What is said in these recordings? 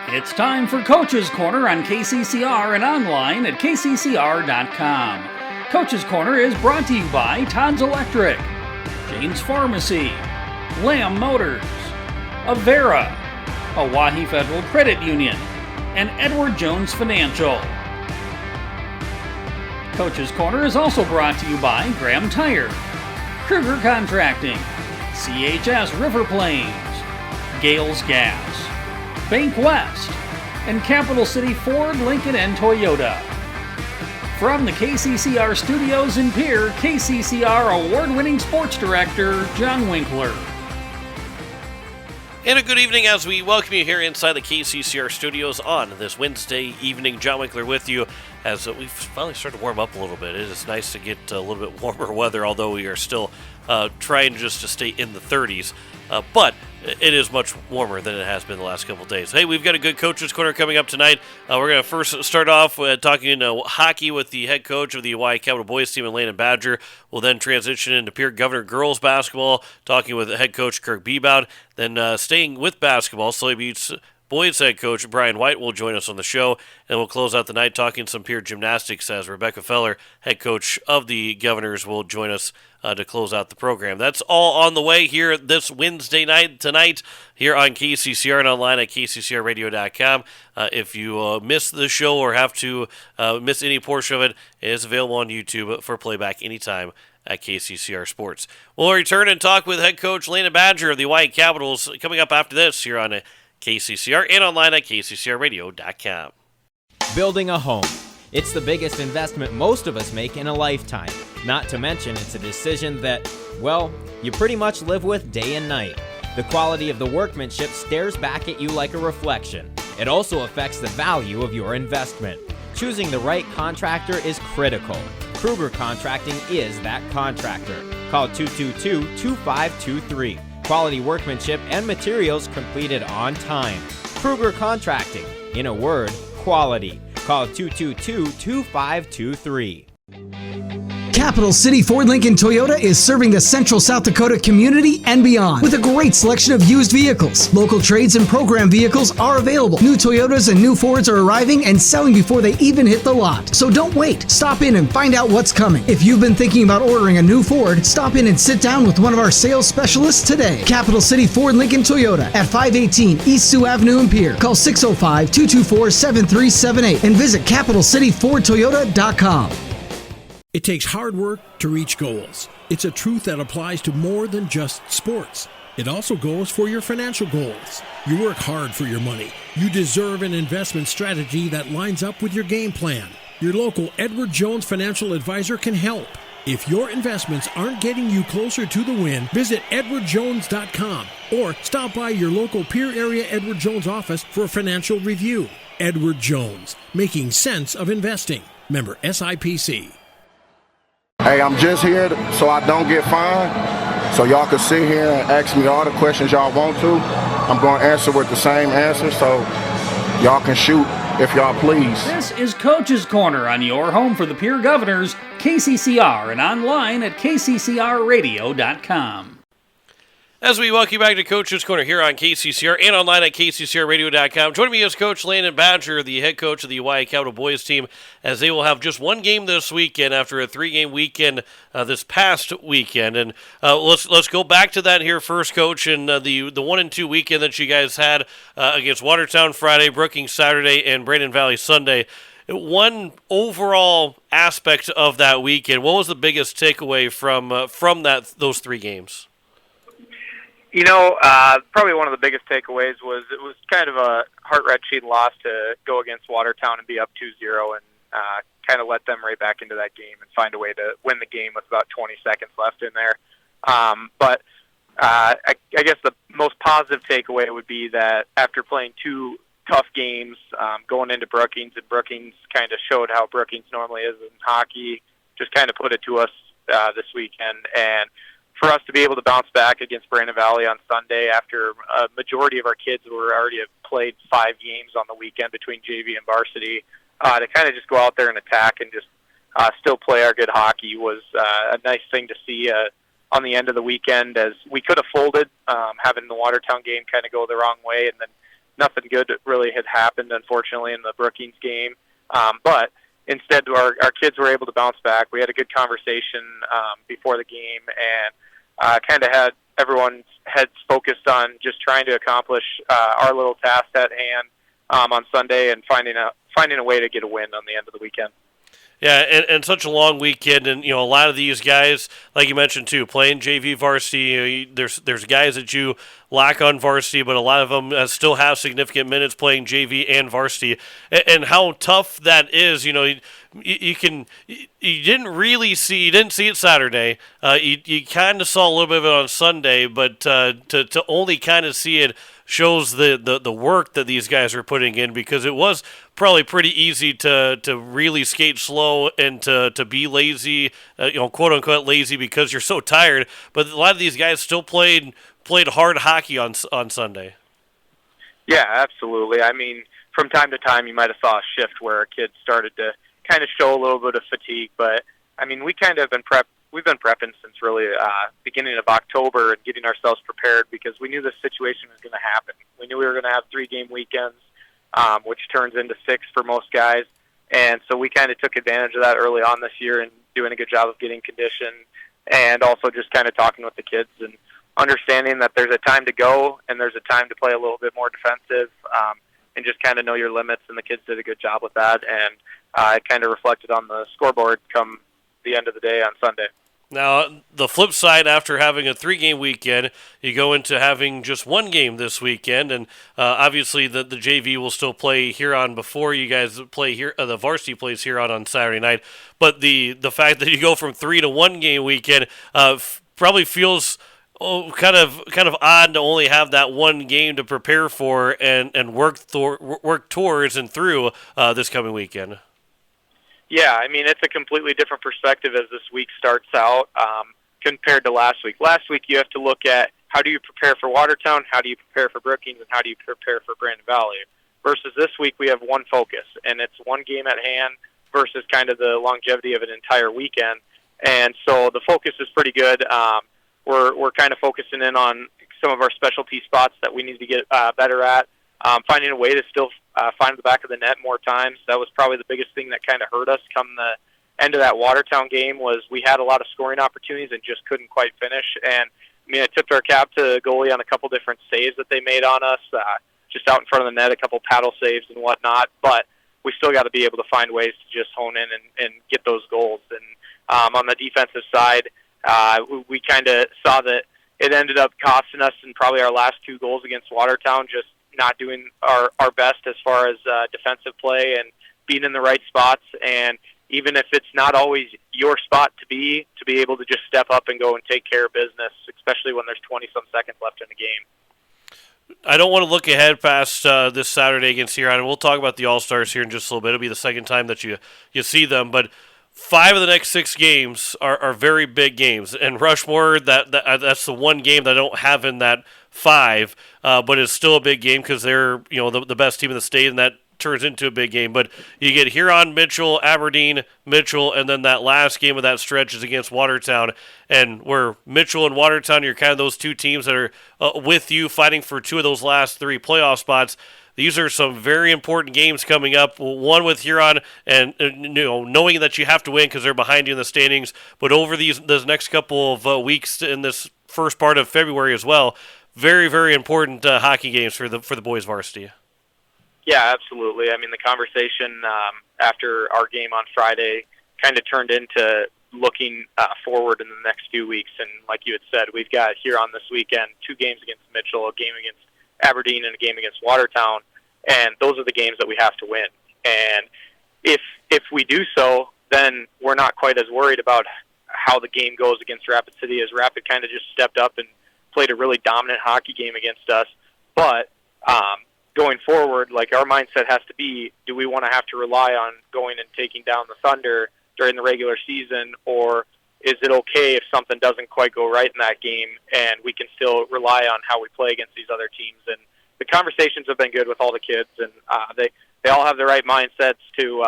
It's time for Coach's Corner on KCCR and online at kccr.com. Coach's Corner is brought to you by Todd's Electric, James Pharmacy, Lamb Motors, Avera, Hawaii Federal Credit Union, and Edward Jones Financial. Coach's Corner is also brought to you by Graham Tire, Kruger Contracting, CHS River Plains, Gales Gas, Bank West, and Capital City Ford, Lincoln, and Toyota. From the KCCR studios in Pierre, KCCR award-winning sports director, John Winkler. And a good evening as we welcome you here inside the KCCR studios on this Wednesday evening. John Winkler with you as we've finally started to warm up a little bit. It is nice to get a little bit warmer weather, although we are still trying just to stay in the 30s. But it is much warmer than it has been the last couple of days. Hey, we've got a good Coach's Corner coming up tonight. We're going to first start off talking hockey with the head coach of the Hawaii Capital boys team, Landon Badger. We'll then transition into Pierre Governor girls basketball, talking with head coach Kirk Bebout. Then staying with basketball, Slave Beats boys head coach Brian White will join us on the show, and we'll close out the night talking some Pierre gymnastics as Rebecca Feller, head coach of the Governors, will join us to close out the program. That's all on the way here this Wednesday night tonight here on KCCR and online at kccrradio.com. If you miss the show or have to miss any portion of it, it is available on YouTube for playback anytime at KCCR Sports. We'll return and talk with head coach Landon Badger of the Hawaii Capitals coming up after this here on KCCR and online at kccrradio.com. Building a home. It's the biggest investment most of us make in a lifetime. Not to mention, it's a decision that, well, you pretty much live with day and night. The quality of the workmanship stares back at you like a reflection. It also affects the value of your investment. Choosing the right contractor is critical. Kruger Contracting is that contractor. Call 222-2523. Quality workmanship and materials completed on time. Kruger Contracting. In a word, quality. Call 222-2523. Capital City Ford Lincoln Toyota is serving the central South Dakota community and beyond with a great selection of used vehicles. Local trades and program vehicles are available. New Toyotas and new Fords are arriving and selling before they even hit the lot. So don't wait. Stop in and find out what's coming. If you've been thinking about ordering a new Ford, stop in and sit down with one of our sales specialists today. Capital City Ford Lincoln Toyota at 518 East Sioux Avenue in Pierre. Call 605-224-7378 and visit CapitalCityFordToyota.com. It takes hard work to reach goals. It's a truth that applies to more than just sports. It also goes for your financial goals. You work hard for your money. You deserve an investment strategy that lines up with your game plan. Your local Edward Jones financial advisor can help. If your investments aren't getting you closer to the win, visit edwardjones.com or stop by your local Pierre area Edward Jones office for a financial review. Edward Jones, making sense of investing. Member SIPC. Hey, I'm just here so I don't get fined, so y'all can sit here and ask me all the questions y'all want to. I'm going to answer with the same answer, so y'all can shoot if y'all please. This is Coach's Corner on your home for the Pierre Governors, KCCR, and online at kccrradio.com. As we welcome you back to Coach's Corner here on KCCR and online at kccrradio.com. Joining me is Coach Landon Badger, the head coach of the Hawaii Capital boys team, as they will have just one game this weekend after a 3-game weekend this past weekend. And let's go back to that here first, Coach, and the 1-2 weekend that you guys had against Watertown Friday, Brookings Saturday, and Brandon Valley Sunday. One overall aspect of that weekend, what was the biggest takeaway from those 3 games? You know, probably one of the biggest takeaways was it was kind of a heart-wrenching loss to go against Watertown and be up 2-0 and kind of let them right back into that game and find a way to win the game with about 20 seconds left in there. But I guess the most positive takeaway would be that after playing 2 tough games going into Brookings, and Brookings kind of showed how Brookings normally is in hockey, just kind of put it to us this weekend. And for us to be able to bounce back against Brandon Valley on Sunday after a majority of our kids were already have played 5 games on the weekend between JV and varsity, to kind of just go out there and attack and just still play our good hockey was a nice thing to see on the end of the weekend, as we could have folded, having the Watertown game kind of go the wrong way, and then nothing good really had happened, unfortunately, in the Brookings game. But instead, our kids were able to bounce back. We had a good conversation before the game, and kind of had everyone's heads focused on just trying to accomplish our little task at hand on Sunday and finding a way to get a win on the end of the weekend. Yeah, and such a long weekend, and a lot of these guys, like you mentioned too, playing JV varsity. There's guys that you lack on varsity, but a lot of them still have significant minutes playing JV and varsity, and how tough that is. You didn't see it Saturday. You kind of saw a little bit of it on Sunday, but to only kind of see it shows the work that these guys are putting in, because it was probably pretty easy to really skate slow and to be lazy, quote unquote lazy, because you're so tired. But a lot of these guys still played hard hockey on Sunday. Yeah, absolutely. I mean, from time to time, you might have saw a shift where a kid started to kind of show a little bit of fatigue. But I mean, we kind of we've been prepping since really beginning of October and getting ourselves prepared, because we knew this situation was going to happen. We knew we were going to have 3-game weekends, which turns into 6 for most guys. And so we kind of took advantage of that early on this year and doing a good job of getting conditioned, and also just kind of talking with the kids and understanding that there's a time to go and there's a time to play a little bit more defensive, and just kind of know your limits. And the kids did a good job with that, and it kind of reflected on the scoreboard come the end of the day on Sunday. Now, the flip side, after having a 3-game weekend, you go into having just 1 game this weekend, and obviously the JV will still play Huron before you guys play here. The varsity plays Huron on Saturday night, but the fact that you go from 3 to 1 game weekend probably feels kind of odd to only have that 1 game to prepare for and work towards and through this coming weekend. Yeah, I mean, it's a completely different perspective as this week starts out compared to last week. Last week, you have to look at how do you prepare for Watertown, how do you prepare for Brookings, and how do you prepare for Brandon Valley. Versus this week, we have one focus, and it's 1 game at hand versus kind of the longevity of an entire weekend. And so the focus is pretty good. We're kind of focusing in on some of our specialty spots that we need to get better at. Finding a way to still find the back of the net more times. That was probably the biggest thing that kind of hurt us come the end of that Watertown game, was we had a lot of scoring opportunities and just couldn't quite finish. And I mean, I tipped our cap to the goalie on a couple different saves that they made on us, just out in front of the net, a couple paddle saves and whatnot. But we still got to be able to find ways to just hone in and get those goals. And on the defensive side, we kind of saw that it ended up costing us in probably our last 2 goals against Watertown, just not doing our best as far as defensive play and being in the right spots. And even if it's not always your spot to be able to just step up and go and take care of business, especially when there's 20-some seconds left in the game. I don't want to look ahead past this Saturday against Huron, and we'll talk about the All-Stars here in just a little bit. It'll be the second time that you see them, but 5 of the next 6 games are very big games, and Rushmore, that's the 1 game that I don't have in that 5, but it's still a big game because they're the best team in the state, and that turns into a big game. But you get Huron, Mitchell, Aberdeen, Mitchell, and then that last game of that stretch is against Watertown, and where Mitchell and Watertown, you're kind of those 2 teams that are with you fighting for 2 of those last 3 playoff spots. These are some very important games coming up. One with Huron, and knowing that you have to win because they're behind you in the standings. But over those next couple of weeks in this first part of February as well, very, very important hockey games for the boys varsity. Yeah, absolutely. I mean, the conversation after our game on Friday kind of turned into looking forward in the next few weeks. And like you had said, we've got Huron this weekend, 2 games against Mitchell, a game against Aberdeen, and a game against Watertown, and those are the games that we have to win. And if we do so, then we're not quite as worried about how the game goes against Rapid City, as Rapid kind of just stepped up and played a really dominant hockey game against us. But going forward, like, our mindset has to be, do we want to have to rely on going and taking down the Thunder during the regular season, or is it okay if something doesn't quite go right in that game and we can still rely on how we play against these other teams? And the conversations have been good with all the kids, and they all have the right mindsets to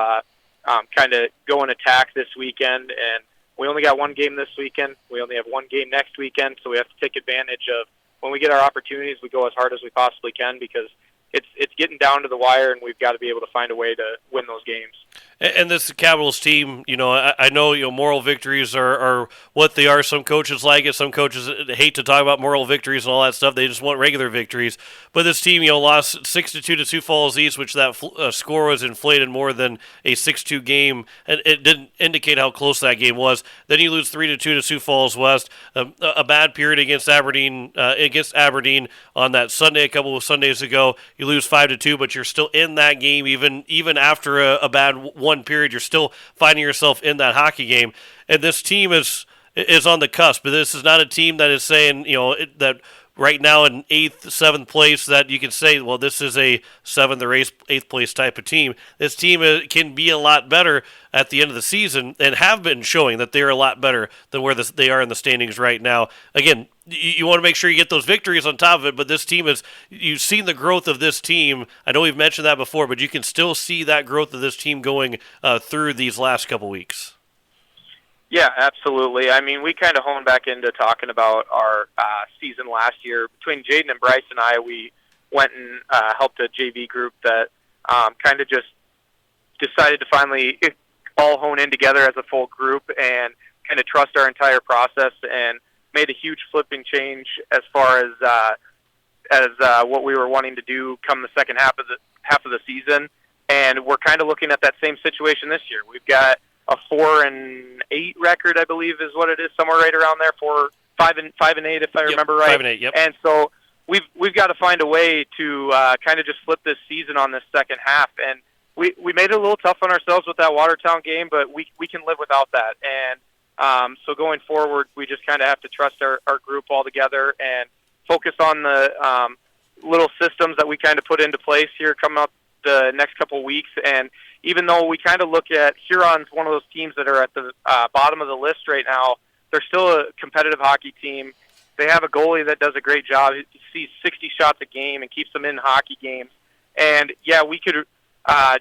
kind of go and attack this weekend. And we only got 1 game this weekend. We only have 1 game next weekend, so we have to take advantage of when we get our opportunities, we go as hard as we possibly can, because it's getting down to the wire, and we've got to be able to find a way to win those games. And this Capitals team, I know, moral victories are what they are. Some coaches like it. Some coaches hate to talk about moral victories and all that stuff. They just want regular victories. But this team, lost 6-2 to Sioux Falls East, which that score was inflated more than a 6-2 game, and it didn't indicate how close that game was. Then you lose 3-2 to Sioux Falls West. A bad period against Aberdeen on that Sunday, a couple of Sundays ago. You lose 5-2, but you're still in that game even after a bad one period. You're still finding yourself in that hockey game, and this team is on the cusp. But this is not a team that is saying that right now in 8th, 7th place that you can say, well, this is a 7th or 8th place type of team. This team can be a lot better at the end of the season and have been showing that they're a lot better than where they are in the standings right now. Again, you want to make sure you get those victories on top of it, but this team you've seen the growth of this team. I know we've mentioned that before, but you can still see that growth of this team going through these last couple weeks. Yeah, absolutely. I mean, we kind of honed back into talking about our season last year. Between Jaden and Bryce and I, we went and helped a JV group that kind of just decided to finally all hone in together as a full group and kind of trust our entire process, and made a huge flipping change as far as what we were wanting to do come the second half of the season. And we're kind of looking at that same situation this year. We've got a 4-8 record, I believe, is what it is, somewhere right around there. 5-8, if I remember right. 5-8, yep. And so we've got to find a way to kind of just flip this season on this second half. And we made it a little tough on ourselves with that Watertown game, but we can live without that. And so going forward, we just kind of have to trust our group all together and focus on the little systems that we kind of put into place here coming up the next couple weeks. And even though we kind of look at Huron's one of those teams that are at the bottom of the list right now, they're still a competitive hockey team. They have a goalie that does a great job. He sees 60 shots a game and keeps them in hockey games. And, yeah, we could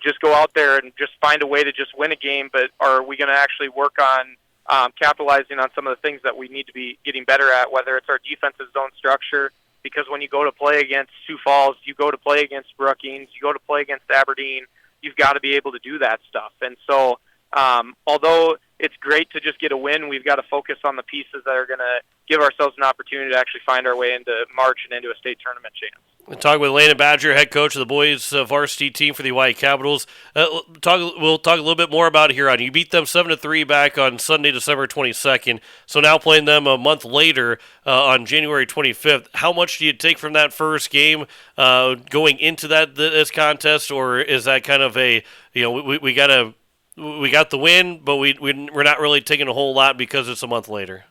just go out there and just find a way to just win a game, but are we going to actually work on capitalizing on some of the things that we need to be getting better at, whether it's our defensive zone structure? Because when you go to play against Sioux Falls, you go to play against Brookings, you go to play against Aberdeen, you've got to be able to do that stuff. And so although it's great to just get a win, we've got to focus on the pieces that are going to give ourselves an opportunity to actually find our way into March and into a state tournament chance. We're talking with Landon Badger, head coach of the boys varsity team for the Hawaii Capitals. We'll talk a little bit more about Huron. You beat them 7-3 back on Sunday, December 22nd. So now playing them a month later on January 25th. How much do you take from that first game going into this contest, or is that kind of a we got the win, but we're not really taking a whole lot because it's a month later?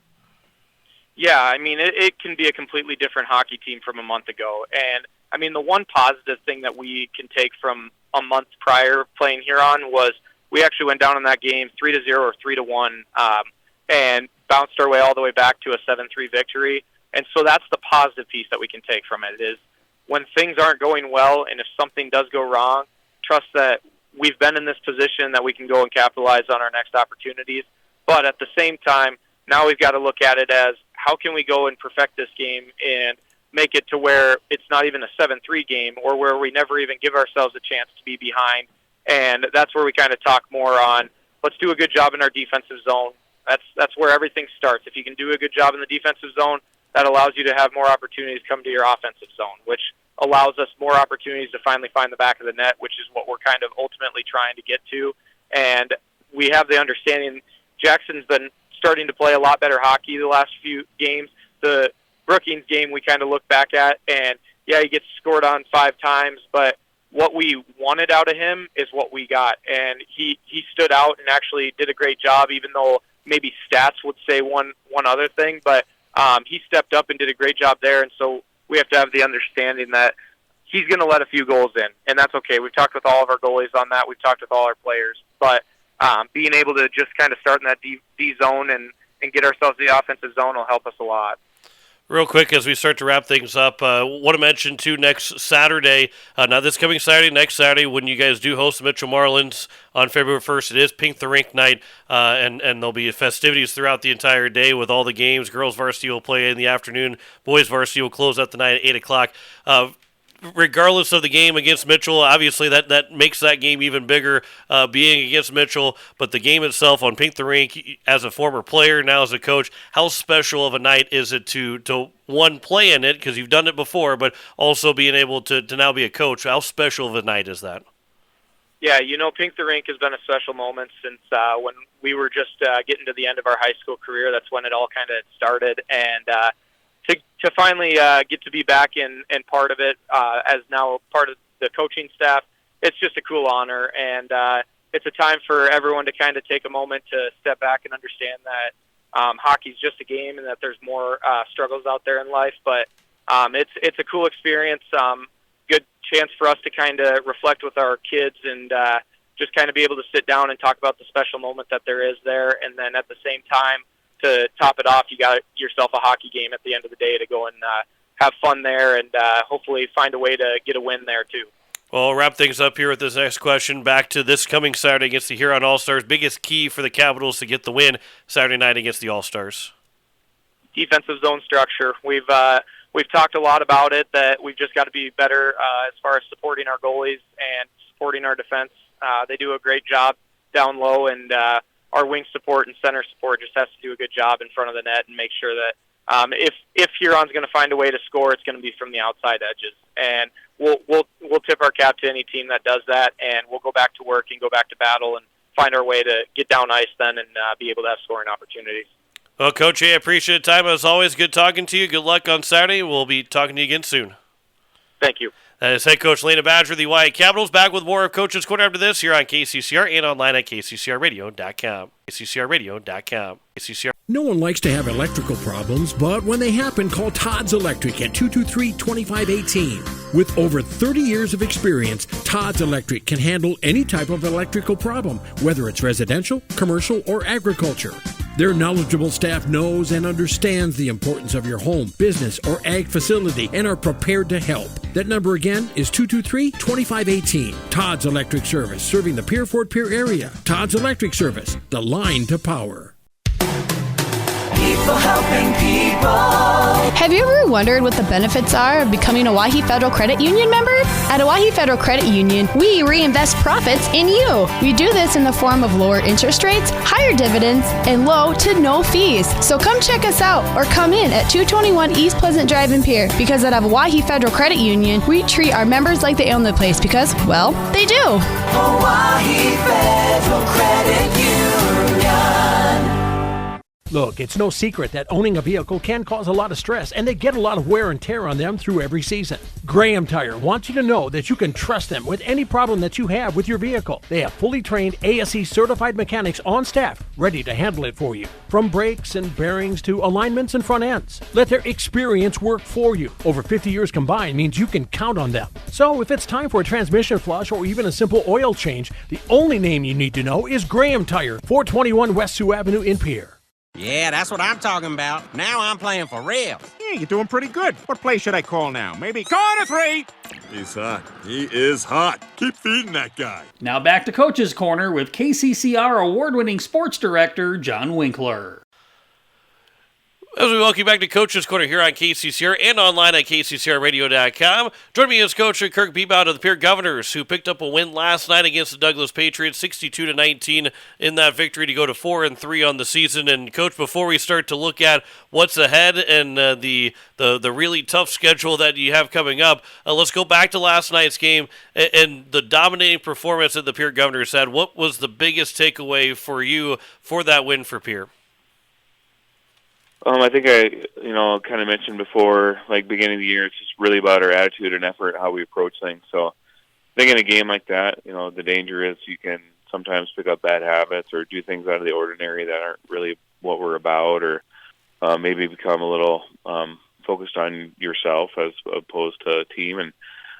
Yeah, I mean, it can be a completely different hockey team from a month ago. And, I mean, the one positive thing that we can take from a month prior playing Huron was we actually went down in that game 3-0 or 3-1 and bounced our way all the way back to a 7-3 victory. And so that's the positive piece that we can take from it, is when things aren't going well and if something does go wrong, trust that we've been in this position that we can go and capitalize on our next opportunities. But at the same time, now we've got to look at it as, how can we go and perfect this game and make it to where it's not even a 7-3 game, or where we never even give ourselves a chance to be behind. And that's where we kind of talk more on, let's do a good job in our defensive zone. That's where everything starts. If you can do a good job in the defensive zone, that allows you to have more opportunities come to your offensive zone, which allows us more opportunities to finally find the back of the net, which is what we're kind of ultimately trying to get to. And we have the understanding Jackson's been starting to play a lot better hockey the last few games. The Brookings game we kind of look back at, and yeah, he gets scored on 5 times, but what we wanted out of him is what we got. And he stood out and actually did a great job, even though maybe stats would say one other thing, but he stepped up and did a great job there. And so we have to have the understanding that he's going to let a few goals in, and that's okay. We've talked with all of our goalies on that. We've talked with all our players, but being able to just kind of start in that D zone and get ourselves the offensive zone will help us a lot. Real quick, as we start to wrap things up, want to mention, too, next Saturday, not this coming Saturday, next Saturday, when you guys do host the Mitchell Marlins on February 1st, it is Pink the Rink night, and there'll be festivities throughout the entire day with all the games. Girls varsity will play in the afternoon. Boys varsity will close out the night at 8 o'clock. regardless of the game against Mitchell, obviously that makes that game even bigger, being against Mitchell. But the game itself on Pink the Rink, as a former player, now as a coach, how special of a night is it to one, play in it, because you've done it before, but also being able to now be a coach? How special of a night is that? Yeah, Pink the Rink has been a special moment since when we were just getting to the end of our high school career. That's when it all kind of started, and to finally get to be back in part of it as now part of the coaching staff, it's just a cool honor, and it's a time for everyone to kind of take a moment to step back and understand that hockey's just a game and that there's more struggles out there in life. But it's a cool experience, good chance for us to kind of reflect with our kids and just kind of be able to sit down and talk about the special moment that there is there, and then at the same time, to top it off, you got yourself a hockey game at the end of the day to go and have fun there and hopefully find a way to get a win there too. Well, we'll wrap things up here with this next question. Back to this coming Saturday against the Huron All-Stars. Biggest key for the Capitals to get the win Saturday night against the All-Stars? Defensive zone structure. We've talked a lot about it, that we've just got to be better as far as supporting our goalies and supporting our defense. They do a great job down low, and our wing support and center support just has to do a good job in front of the net and make sure that if Huron's going to find a way to score, it's going to be from the outside edges. And we'll tip our cap to any team that does that, and we'll go back to work and go back to battle and find our way to get down ice then and be able to have scoring opportunities. Well, Coach A, I appreciate the time. As always, good talking to you. Good luck on Saturday. We'll be talking to you again soon. Thank you. That is head coach Lena Badger, the Wyatt Capitals. Back with more of Coach's Corner after this here on KCCR and online at kccrradio.com. kccrradio.com. KCCR. No one likes to have electrical problems, but when they happen, call Todd's Electric at 223-2518. With over 30 years of experience, Todd's Electric can handle any type of electrical problem, whether it's residential, commercial, or agriculture. Their knowledgeable staff knows and understands the importance of your home, business, or ag facility and are prepared to help. That number again is 223-2518. Todd's Electric Service, serving the Pierre-Fort Pierre area. Todd's Electric Service, the line to power. People helping people. Have you ever wondered what the benefits are of becoming a Owyhee Federal Credit Union member? At Owyhee Federal Credit Union, we reinvest profits in you. We do this in the form of lower interest rates, higher dividends, and low to no fees. So come check us out or come in at 221 East Pleasant Drive in Pierre, because at Owyhee Federal Credit Union, we treat our members like they own the place because, well, they do. Owyhee Federal Credit Union. Look, it's no secret that owning a vehicle can cause a lot of stress, and they get a lot of wear and tear on them through every season. Graham Tire wants you to know that you can trust them with any problem that you have with your vehicle. They have fully trained ASE certified mechanics on staff, ready to handle it for you. From brakes and bearings to alignments and front ends. Let their experience work for you. Over 50 years combined means you can count on them. So if it's time for a transmission flush or even a simple oil change, the only name you need to know is Graham Tire, 421 West Sioux Avenue in Pierre. Yeah, that's what I'm talking about. Now I'm playing for real. Yeah, you're doing pretty good. What play should I call now? Maybe corner three. He's hot. He is hot. Keep feeding that guy. Now back to Coach's Corner with KCCR award-winning sports director John Winkler. As we welcome you back to Coach's Corner here on KCCR and online at kccrradio.com. Joining me is Coach Kirk Bebout of the Pierre Governors, who picked up a win last night against the Douglas Patriots, 62-19 in that victory to go to 4-3 on the season. And Coach, before we start to look at what's ahead and the really tough schedule that you have coming up, let's go back to last night's game and the dominating performance that the Pierre Governors had. What was the biggest takeaway for you for that win for Pierre? I think I kind of mentioned before, like beginning of the year, it's just really about our attitude and effort, how we approach things. So I think in a game like that, the danger is you can sometimes pick up bad habits or do things out of the ordinary that aren't really what we're about, or maybe become a little focused on yourself as opposed to a team. And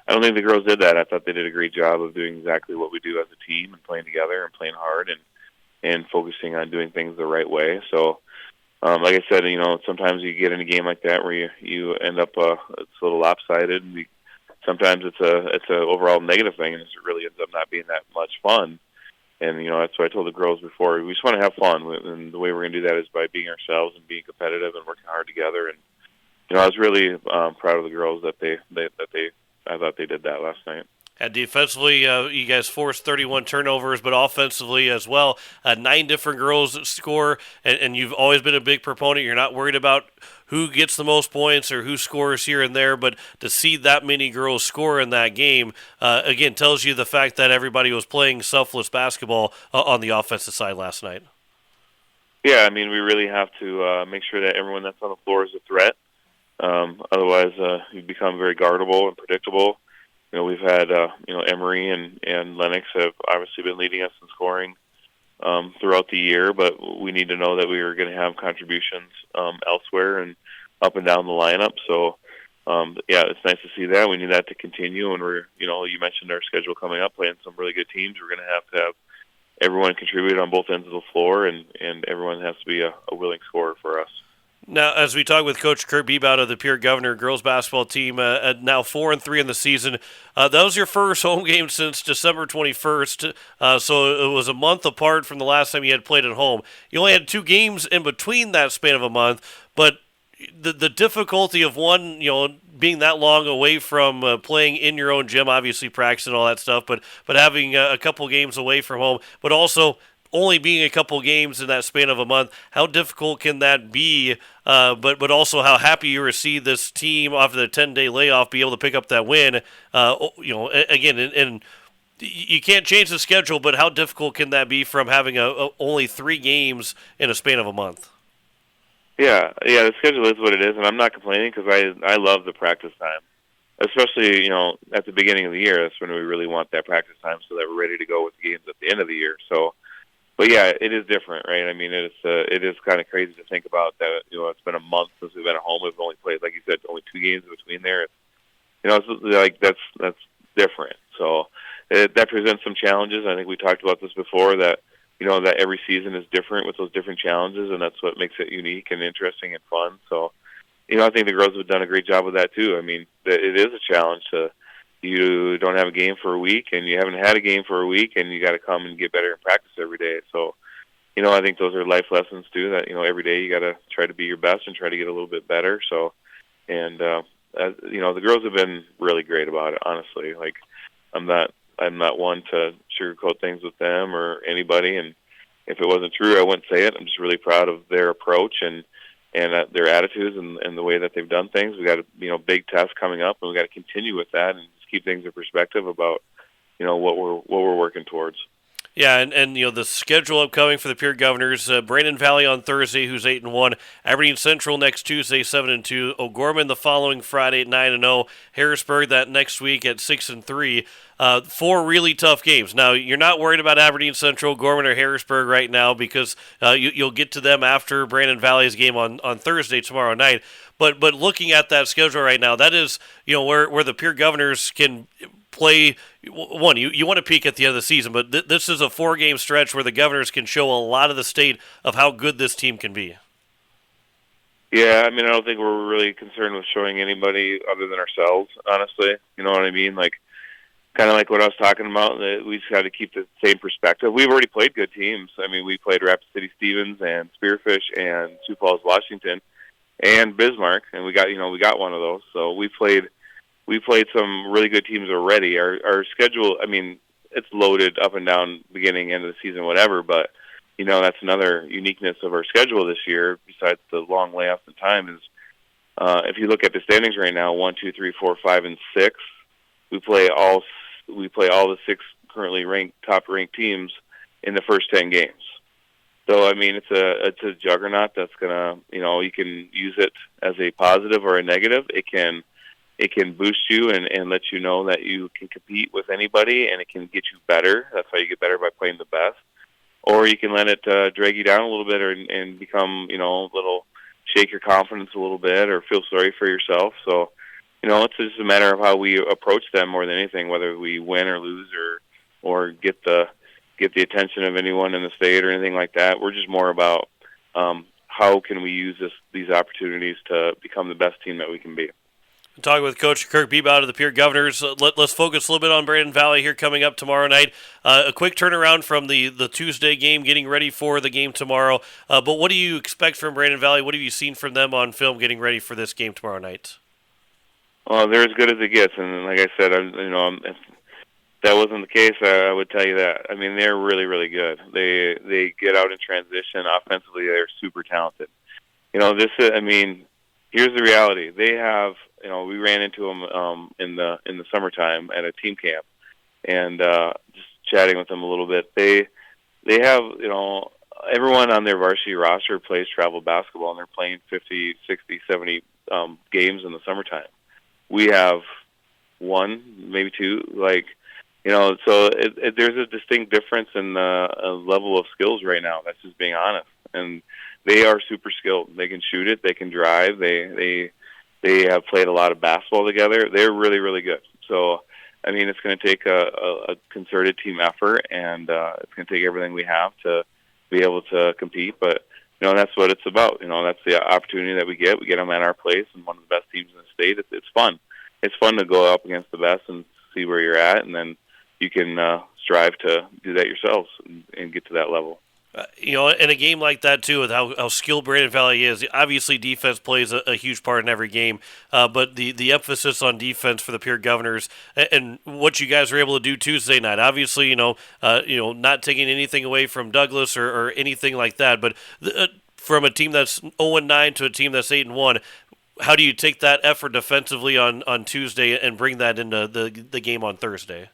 I don't think the girls did that. I thought they did a great job of doing exactly what we do as a team and playing together and playing hard and focusing on doing things the right way. So, like I said, sometimes you get in a game like that where you end up it's a little lopsided, and sometimes it's a overall negative thing, and it really ends up not being that much fun. And that's what I told the girls before. We just want to have fun, and the way we're going to do that is by being ourselves and being competitive and working hard together. And I was really proud of the girls that they I thought they did that last night. And defensively, you guys forced 31 turnovers, but offensively as well, 9 different girls that score, and you've always been a big proponent. You're not worried about who gets the most points or who scores here and there, but to see that many girls score in that game, again, tells you the fact that everybody was playing selfless basketball on the offensive side last night. Yeah, I mean, we really have to make sure that everyone that's on the floor is a threat. Otherwise, you become very guardable and predictable. You know, we've had, Emery and Lennox have obviously been leading us in scoring throughout the year, but we need to know that we are going to have contributions elsewhere and up and down the lineup. So, it's nice to see that. We need that to continue, and you mentioned our schedule coming up, playing some really good teams. We're going to have everyone contribute on both ends of the floor, and everyone has to be a willing scorer for us. Now, as we talk with Coach Kurt Bebout of the Pierre Governor girls basketball team, now 4-3 in the season. That was your first home game since December 21st, so it was a month apart from the last time you had played at home. You only had 2 games in between that span of a month, but the difficulty of one, being that long away from playing in your own gym, obviously practicing all that stuff, but having a couple games away from home, but also only being a couple games in that span of a month, how difficult can that be? But also how happy you were to see this team after the 10-day layoff be able to pick up that win. Again, and you can't change the schedule, but how difficult can that be from having only 3 games in a span of a month? Yeah, the schedule is what it is, and I'm not complaining because I love the practice time, especially at the beginning of the year. That's when we really want that practice time so that we're ready to go with the games at the end of the year. So. But yeah, it is different, right? I mean, it is kind of crazy to think about that. It's been a month since we've been at home. We've only played, like you said, only 2 games in between there. It's like that's different. So that presents some challenges. I think we talked about this before that that every season is different with those different challenges, and that's what makes it unique and interesting and fun. So I think the girls have done a great job with that too. I mean, it is a challenge to. You don't have a game for a week, and you haven't had a game for a week, and you got to come and get better in practice every day. So, I think those are life lessons too. That every day you got to try to be your best and try to get a little bit better. So, and the girls have been really great about it. Honestly, like I'm not one to sugarcoat things with them or anybody. And if it wasn't true, I wouldn't say it. I'm just really proud of their approach and their attitudes and the way that they've done things. We got a big test coming up, and we got to continue with that and keep things in perspective about what we're working towards. Yeah, and the schedule upcoming for the Pierre Governors: Brandon Valley on Thursday, who's 8-1; Aberdeen Central next Tuesday, 7-2; O'Gorman the following Friday at 9-0; Harrisburg that next week at 6-3. 4 really tough games. Now, you're not worried about Aberdeen Central, Gorman, or Harrisburg right now because you'll get to them after Brandon Valley's game on Thursday tomorrow night. But looking at that schedule right now, that is where the Pierre Governors can play. One, you want to peak at the end of the season, but this is a 4-game stretch where the Governors can show a lot of the state of how good this team can be. Yeah, I mean, I don't think we're really concerned with showing anybody other than ourselves, honestly. You know what I mean? Like, kind of like what I was talking about, we just got to keep the same perspective. We've already played good teams. I mean, we played Rapid City Stevens and Spearfish and Sioux Falls, Washington, and Bismarck, and we got one of those. So we played some really good teams already. Our schedule, I mean, it's loaded up and down, beginning, end of the season, whatever. But that's another uniqueness of our schedule this year. Besides the long layoffs and time, is if you look at the standings right now, 1, 2, 3, 4, 5, and 6, we play all the 6 currently top ranked teams in the first 10 games. So, I mean, it's a juggernaut that's gonna, you can use it as a positive or a negative. It can boost you and let you know that you can compete with anybody, and it can get you better. That's how you get better, by playing the best. Or you can let it drag you down a little bit and become, a little, shake your confidence a little bit or feel sorry for yourself. So, it's just a matter of how we approach them more than anything, whether we win or lose or get the attention of anyone in the state or anything like that. We're just more about how can we use these opportunities to become the best team that we can be. Talking with Coach Kirk Bebout of the Pierre Governors. Let's focus a little bit on Brandon Valley here coming up tomorrow night. A quick turnaround from the Tuesday game, getting ready for the game tomorrow. But what do you expect from Brandon Valley? What have you seen from them on film getting ready for this game tomorrow night? Well, they're as good as it gets, and like I said, if that wasn't the case, I would tell you that. I mean, they're really, really good. They get out in transition. Offensively, they're super talented. Here's the reality. They have, we ran into them in the summertime at a team camp, and just chatting with them a little bit. They have, everyone on their varsity roster plays travel basketball, and they're playing 50, 60, 70 games in the summertime. We have one, maybe two, so there's a distinct difference in the level of skills right now. That's just being honest. And they are super skilled. They can shoot it. They can drive. They have played a lot of basketball together. They're really, really good. So, it's going to take a concerted team effort, and it's going to take everything we have to be able to compete. But, that's what it's about. That's the opportunity that we get. We get them at our place and one of the best teams in the state. It's fun. It's fun to go up against the best and see where you're at, and then you can strive to do that yourselves and get to that level. In a game like that, too, with how skilled Brandon Valley is, obviously defense plays a huge part in every game, but the emphasis on defense for the Pierre Governors and what you guys were able to do Tuesday night, obviously, not taking anything away from Douglas or anything like that, but from a team that's 0-9 to a team that's 8-1, how do you take that effort defensively on Tuesday and bring that into the game on Thursday?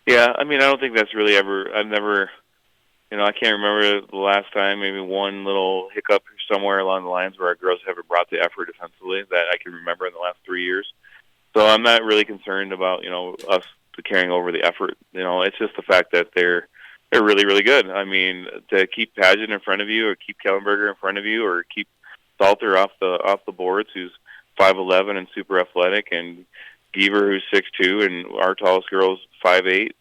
Yeah, I don't think that's really I've never... I can't remember the last time, maybe one little hiccup somewhere along the lines where our girls haven't brought the effort defensively that I can remember in the last 3 years. So I'm not really concerned about, us carrying over the effort. It's just the fact that they're really, really good. To keep Pageant in front of you or keep Kellenberger in front of you or keep Salter off the boards, who's 5'11" and super athletic, and Geaver, who's 6'2", and our tallest girl's 5'8".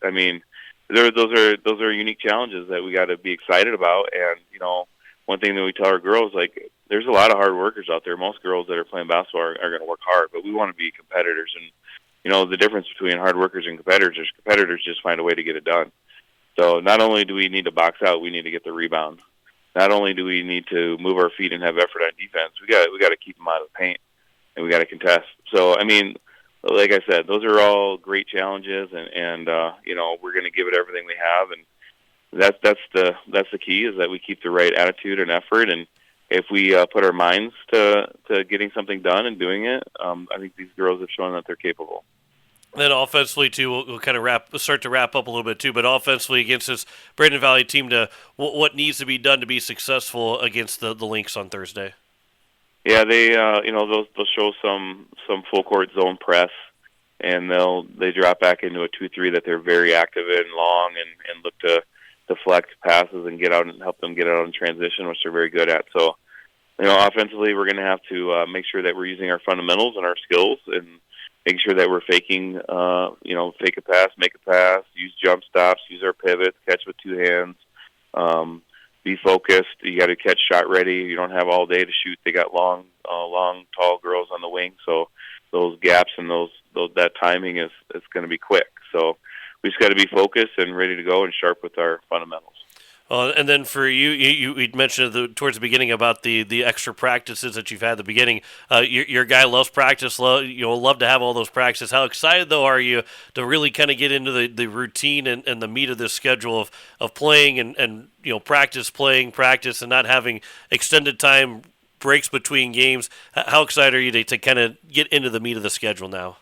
Those are unique challenges that we got to be excited about. And one thing that we tell our girls, there's a lot of hard workers out there. Most girls that are playing basketball are going to work hard, but we want to be competitors. And the difference between hard workers and competitors is competitors just find a way to get it done. So not only do we need to box out, we need to get the rebound. Not only do we need to move our feet and have effort on defense, we got to keep them out of the paint, and we got to contest. So like I said, those are all great challenges, and we're going to give it everything we have, and that's the key, is that we keep the right attitude and effort, and if we put our minds to getting something done and doing it, I think these girls have shown that they're capable. Then offensively, too, we'll kind of start to wrap up a little bit, too, but offensively against this Brandon Valley team, what needs to be done to be successful against the Lynx on Thursday? Yeah, they'll show some full court zone press, and they drop back into a 2-3 that they're very active in, long, and look to deflect passes and get out and help them get out in transition, which they're very good at. So, offensively, we're going to have to make sure that we're using our fundamentals and our skills, and making sure that we're faking, fake a pass, make a pass, use jump stops, use our pivots, catch with two hands. Be focused. You got to catch shot ready. You don't have all day to shoot. They got long, tall girls on the wing, so those gaps and that timing is going to be quick. So we just got to be focused and ready to go and sharp with our fundamentals. And then for you mentioned towards the beginning about the extra practices that you've had at the beginning. Your guy loves practice. Love to have all those practices. How excited, though, are you to really kind of get into the routine and the meat of this schedule of playing and practice, and not having extended time breaks between games? How excited are you to kind of get into the meat of the schedule now?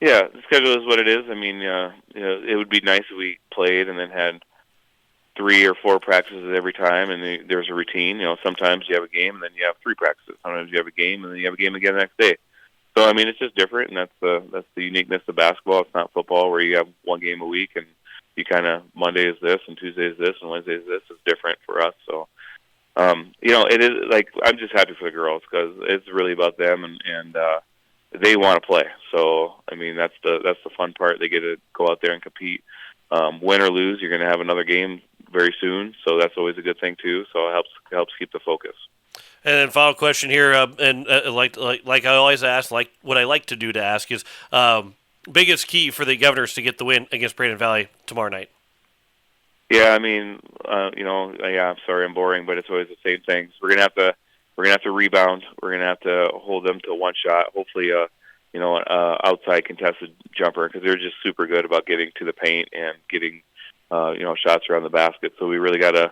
Yeah, the schedule is what it is. It would be nice if we played and then had 3 or 4 practices every time, and there's a routine. Sometimes you have a game and then you have 3 practices. Sometimes you have a game and then you have a game again the next day. So it's just different, and that's the uniqueness of basketball. It's not football where you have one game a week and you kind of Monday is this and Tuesday is this and Wednesday is this. It's different for us. So it is I'm just happy for the girls because it's really about them, and they want to play. So that's the fun part. They get to go out there and compete. Win or lose, you're going to have another game very soon, so that's always a good thing too. So it helps keep the focus. And then final question here, like I always ask, like what I like to ask is biggest key for the Governors to get the win against Brandon Valley tomorrow night. Yeah, I'm sorry I'm boring, but it's always the same things. We're gonna have to rebound. We're gonna have to hold them to one shot. Hopefully, outside contested jumper, because they're just super good about getting to the paint and getting, shots around the basket. So we really got to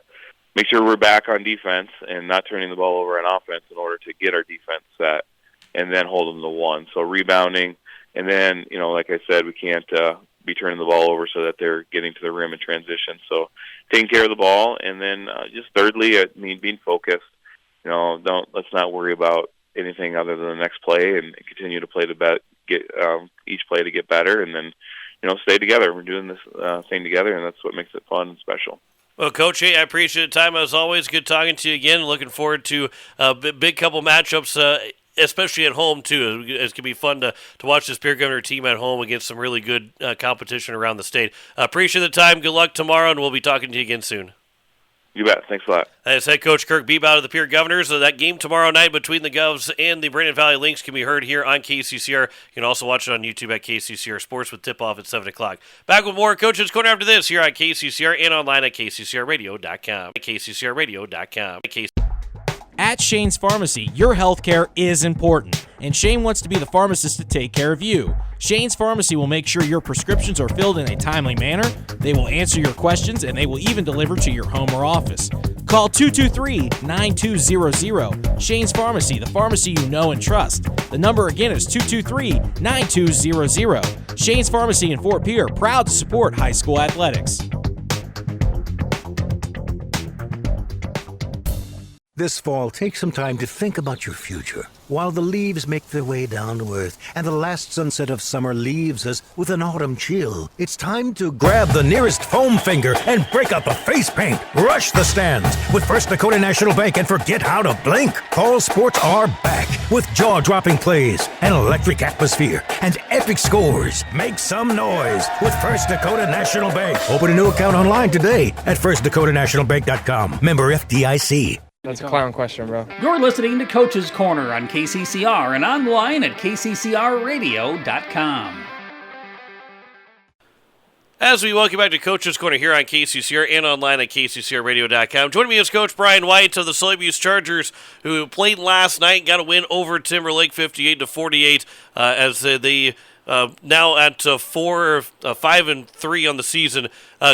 make sure we're back on defense and not turning the ball over on offense in order to get our defense set and then hold them to one. So rebounding, and then, like I said, we can't be turning the ball over so that they're getting to the rim in transition. So taking care of the ball, and then just thirdly, being focused. Let's not worry about anything other than the next play, and continue to play get each play to get better, and then stay together. We're doing this thing together, and that's what makes it fun and special. Well, Coach, hey, I appreciate the time as always. Good talking to you again. Looking forward to a big couple matchups, especially at home too. It's gonna be fun to watch this Pierre Governor team at home against some really good competition around the state. Appreciate the time. Good luck tomorrow, and we'll be talking to you again soon. You bet. Thanks a lot. As head coach Kirk Bebout of the Pierre Governors, that game tomorrow night between the Govs and the Brandon Valley Lynx can be heard here on KCCR. You can also watch it on YouTube at KCCR Sports with tip-off at 7 o'clock. Back with more Coach's Corner after this here on KCCR and online at KCCRradio.com. KCCRradio.com. At Shane's Pharmacy, your healthcare is important, and Shane wants to be the pharmacist to take care of you. Shane's Pharmacy will make sure your prescriptions are filled in a timely manner, they will answer your questions, and they will even deliver to your home or office. Call 223-9200. Shane's Pharmacy, the pharmacy you know and trust. The number again is 223-9200. Shane's Pharmacy in Fort Pierre, proud to support high school athletics. This fall, take some time to think about your future. While the leaves make their way down to earth and the last sunset of summer leaves us with an autumn chill, it's time to grab the nearest foam finger and break out the face paint. Rush the stands with First Dakota National Bank and forget how to blink. Fall sports are back with jaw-dropping plays, an electric atmosphere, and epic scores. Make some noise with First Dakota National Bank. Open a new account online today at firstdakotanationalbank.com. Member FDIC. That's a clown question, bro. You're listening to Coach's Corner on KCCR and online at kccrradio.com. As we welcome back to Coach's Corner here on KCCR and online at kccrradio.com. Joining me is Coach Brian White of the Syracuse Chargers, who played last night, got a win over Timberlake 58-48 as they now at 5-3 on the season.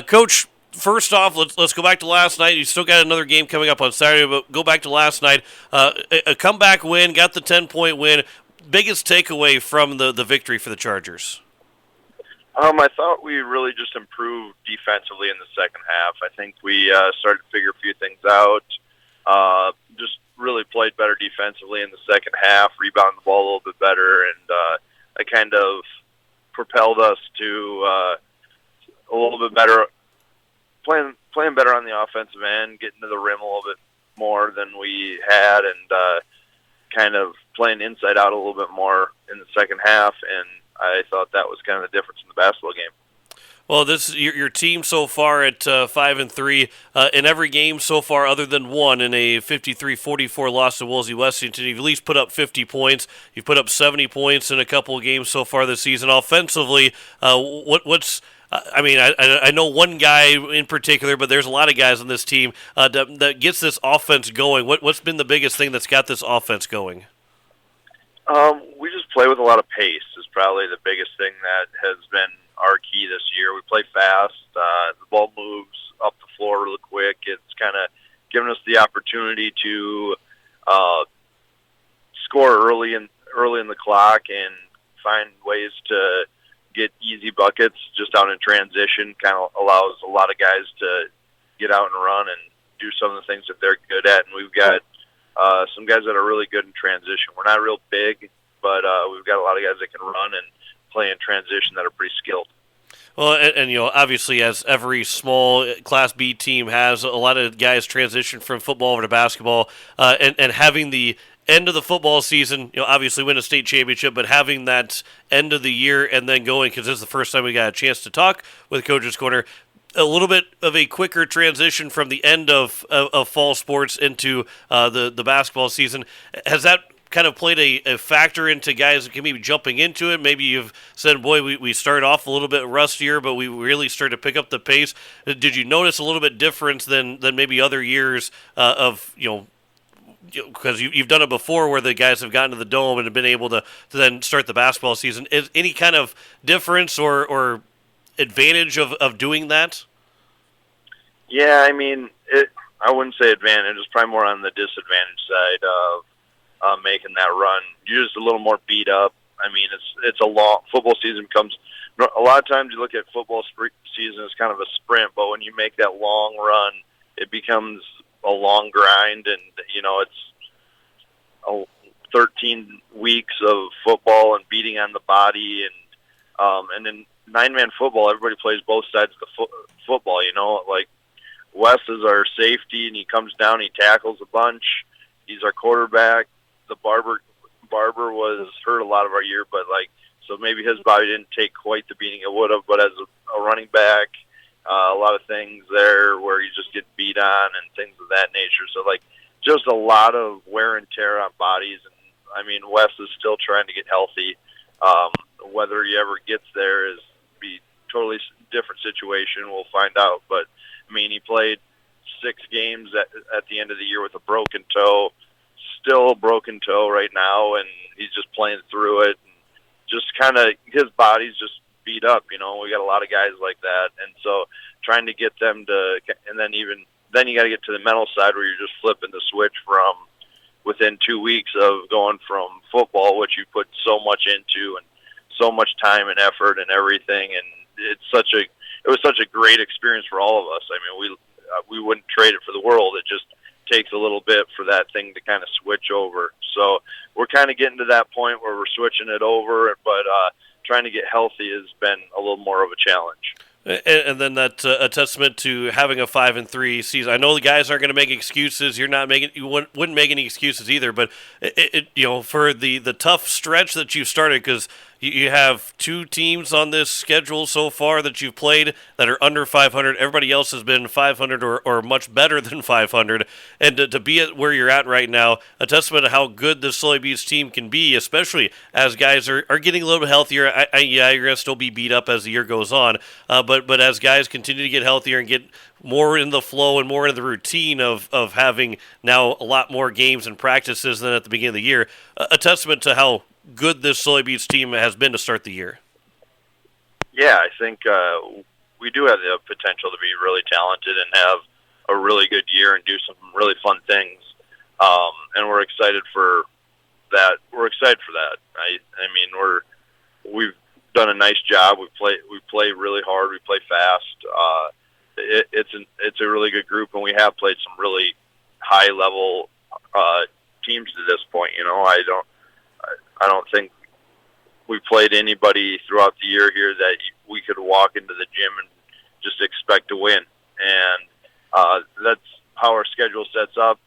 Coach, first off, let's go back to last night. You still got another game coming up on Saturday, but go back to last night. A comeback win, got the 10-point win. Biggest takeaway from the victory for the Chargers? I thought we really just improved defensively in the second half. I think we started to figure a few things out. Just really played better defensively in the second half, rebounded the ball a little bit better, and it kind of propelled us to a little bit better. Playing better on the offensive end, getting to the rim a little bit more than we had, and kind of playing inside out a little bit more in the second half. And I thought that was kind of the difference in the basketball game. Well, this your team so far at 5-3 in every game so far, other than one in a 53-44 loss to Wolsey Westington. You've at least put up 50 points. You've put up 70 points in a couple of games so far this season. Offensively, what's I know one guy in particular, but there's a lot of guys on this team that gets this offense going. What's been the biggest thing that's got this offense going? We just play with a lot of pace is probably the biggest thing that has been our key this year. We play fast. The ball moves up the floor really quick. It's kind of given us the opportunity to score early in the clock and find ways to get easy buckets just out in transition. Kind of allows a lot of guys to get out and run and do some of the things that they're good at. And we've got some guys that are really good in transition. We're not real big, but we've got a lot of guys that can run and play in transition that are pretty skilled. Well, and obviously, as every small Class B team has, a lot of guys transition from football over to basketball, and having the end of the football season, obviously win a state championship, but having that end of the year and then going, because this is the first time we got a chance to talk with Coach's Corner, a little bit of a quicker transition from the end of fall sports into the basketball season. Has that kind of played a factor into guys that can be jumping into it? Maybe you've said, boy, we started off a little bit rustier, but we really started to pick up the pace. Did you notice a little bit difference than maybe other years of, because you've done it before where the guys have gotten to the Dome and have been able to then start the basketball season. Is any kind of difference or advantage of doing that? Yeah, I mean, I wouldn't say advantage. It's probably more on the disadvantage side of making that run. You're just a little more beat up. I mean, it's a long football season becomes. A lot of times you look at football season as kind of a sprint, but when you make that long run, it becomes a long grind, and it's 13 weeks of football and beating on the body, and in 9-man football, everybody plays both sides of the football. Like Wes is our safety, and he comes down, he tackles a bunch. He's our quarterback. The Barber was hurt a lot of our year, but so maybe his body didn't take quite the beating it would have. But as a running back, a lot of things there where you just get beat on and things of that nature. So just a lot of wear and tear on bodies. And I mean, Wes is still trying to get healthy. Whether he ever gets there is be totally different situation. We'll find out. But I mean, he played 6 games at the end of the year with a broken toe. Still a broken toe right now, and he's just playing through it. And just kind of his body's just beat up. We got a lot of guys like that, and so trying to get them to, and then you got to get to the mental side where you're just flipping the switch from within 2 weeks of going from football, which you put so much into and so much time and effort and everything, and it was such a great experience for all of us. I mean, we wouldn't trade it for the world. It just takes a little bit for that thing to kind of switch over. So we're kind of getting to that point where we're switching it over, but trying to get healthy has been a little more of a challenge. And then that's a testament to having a 5-3 season. I know the guys aren't going to make excuses. You wouldn't make any excuses either. But for the tough stretch that you've started, because you have 2 teams on this schedule so far that you've played that are under 500. Everybody else has been 500 or much better than 500. And to be at where you're at right now, a testament to how good the Soybees team can be, especially as guys are getting a little bit healthier. You're going to still be beat up as the year goes on. But as guys continue to get healthier and get more in the flow and more into the routine of having now a lot more games and practices than at the beginning of the year, a testament to how good this Soybees team has been to start the year. Yeah, I think we do have the potential to be really talented and have a really good year and do some really fun things. And we're excited for that. I mean, we've done a nice job. We play really hard. We play fast. It's a really good group, and we have played some really high level teams to this point. I don't think we played anybody throughout the year here that we could walk into the gym and just expect to win. And that's how our schedule sets up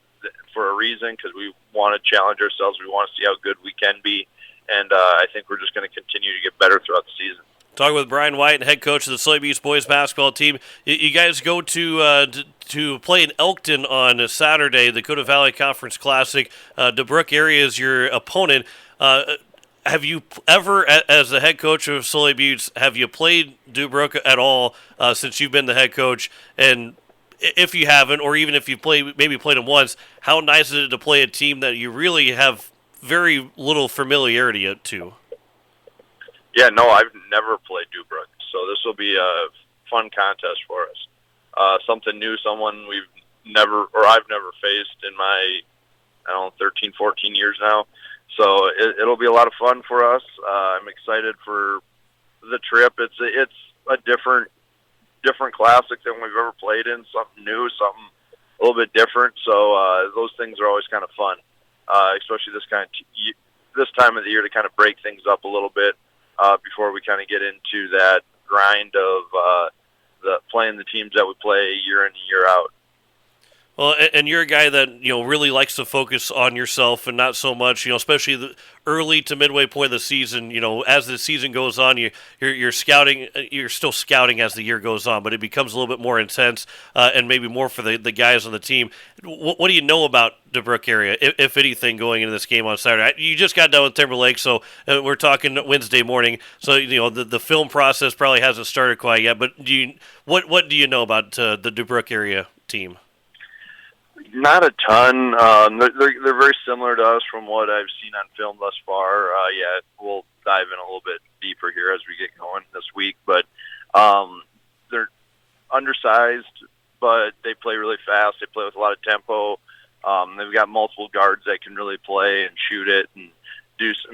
for a reason, because we want to challenge ourselves. We want to see how good we can be. And I think we're just going to continue to get better throughout the season. Talking with Brian White, head coach of the Soybees boys basketball team. You guys go to play in Elkton on Saturday, the Dakota Valley Conference Classic. DeBrook area is your opponent. Have you ever, as the head coach of Soybees, have you played DeBrook at all since you've been the head coach? And if you haven't, or even if you maybe played them once, how nice is it to play a team that you really have very little familiarity to? Yeah, no, I've never played DeBrook, so this will be a fun contest for us. Something new, someone I've never faced in my, 13, 14 years now. So it'll be a lot of fun for us. I'm excited for the trip. It's a different classic than we've ever played in, something new, something a little bit different. So those things are always kind of fun, especially this time of the year to kind of break things up a little bit. Before we kind of get into that grind of playing the teams that we play year in and year out. Well, and you're a guy that really likes to focus on yourself and not so much, especially the early to midway point of the season. As the season goes on, you're scouting. You're still scouting as the year goes on, but it becomes a little bit more intense and maybe more for the guys on the team. What do you know about DeBrook area, if anything, going into this game on Saturday? You just got done with Timberlake, so we're talking Wednesday morning. So the film process probably hasn't started quite yet. But what do you know about the DeBrook area team? Not a ton. They're very similar to us from what I've seen on film thus far. Yeah, we'll dive in a little bit deeper here as we get going this week. But they're undersized, but they play really fast. They play with a lot of tempo. They've got multiple guards that can really play and shoot it and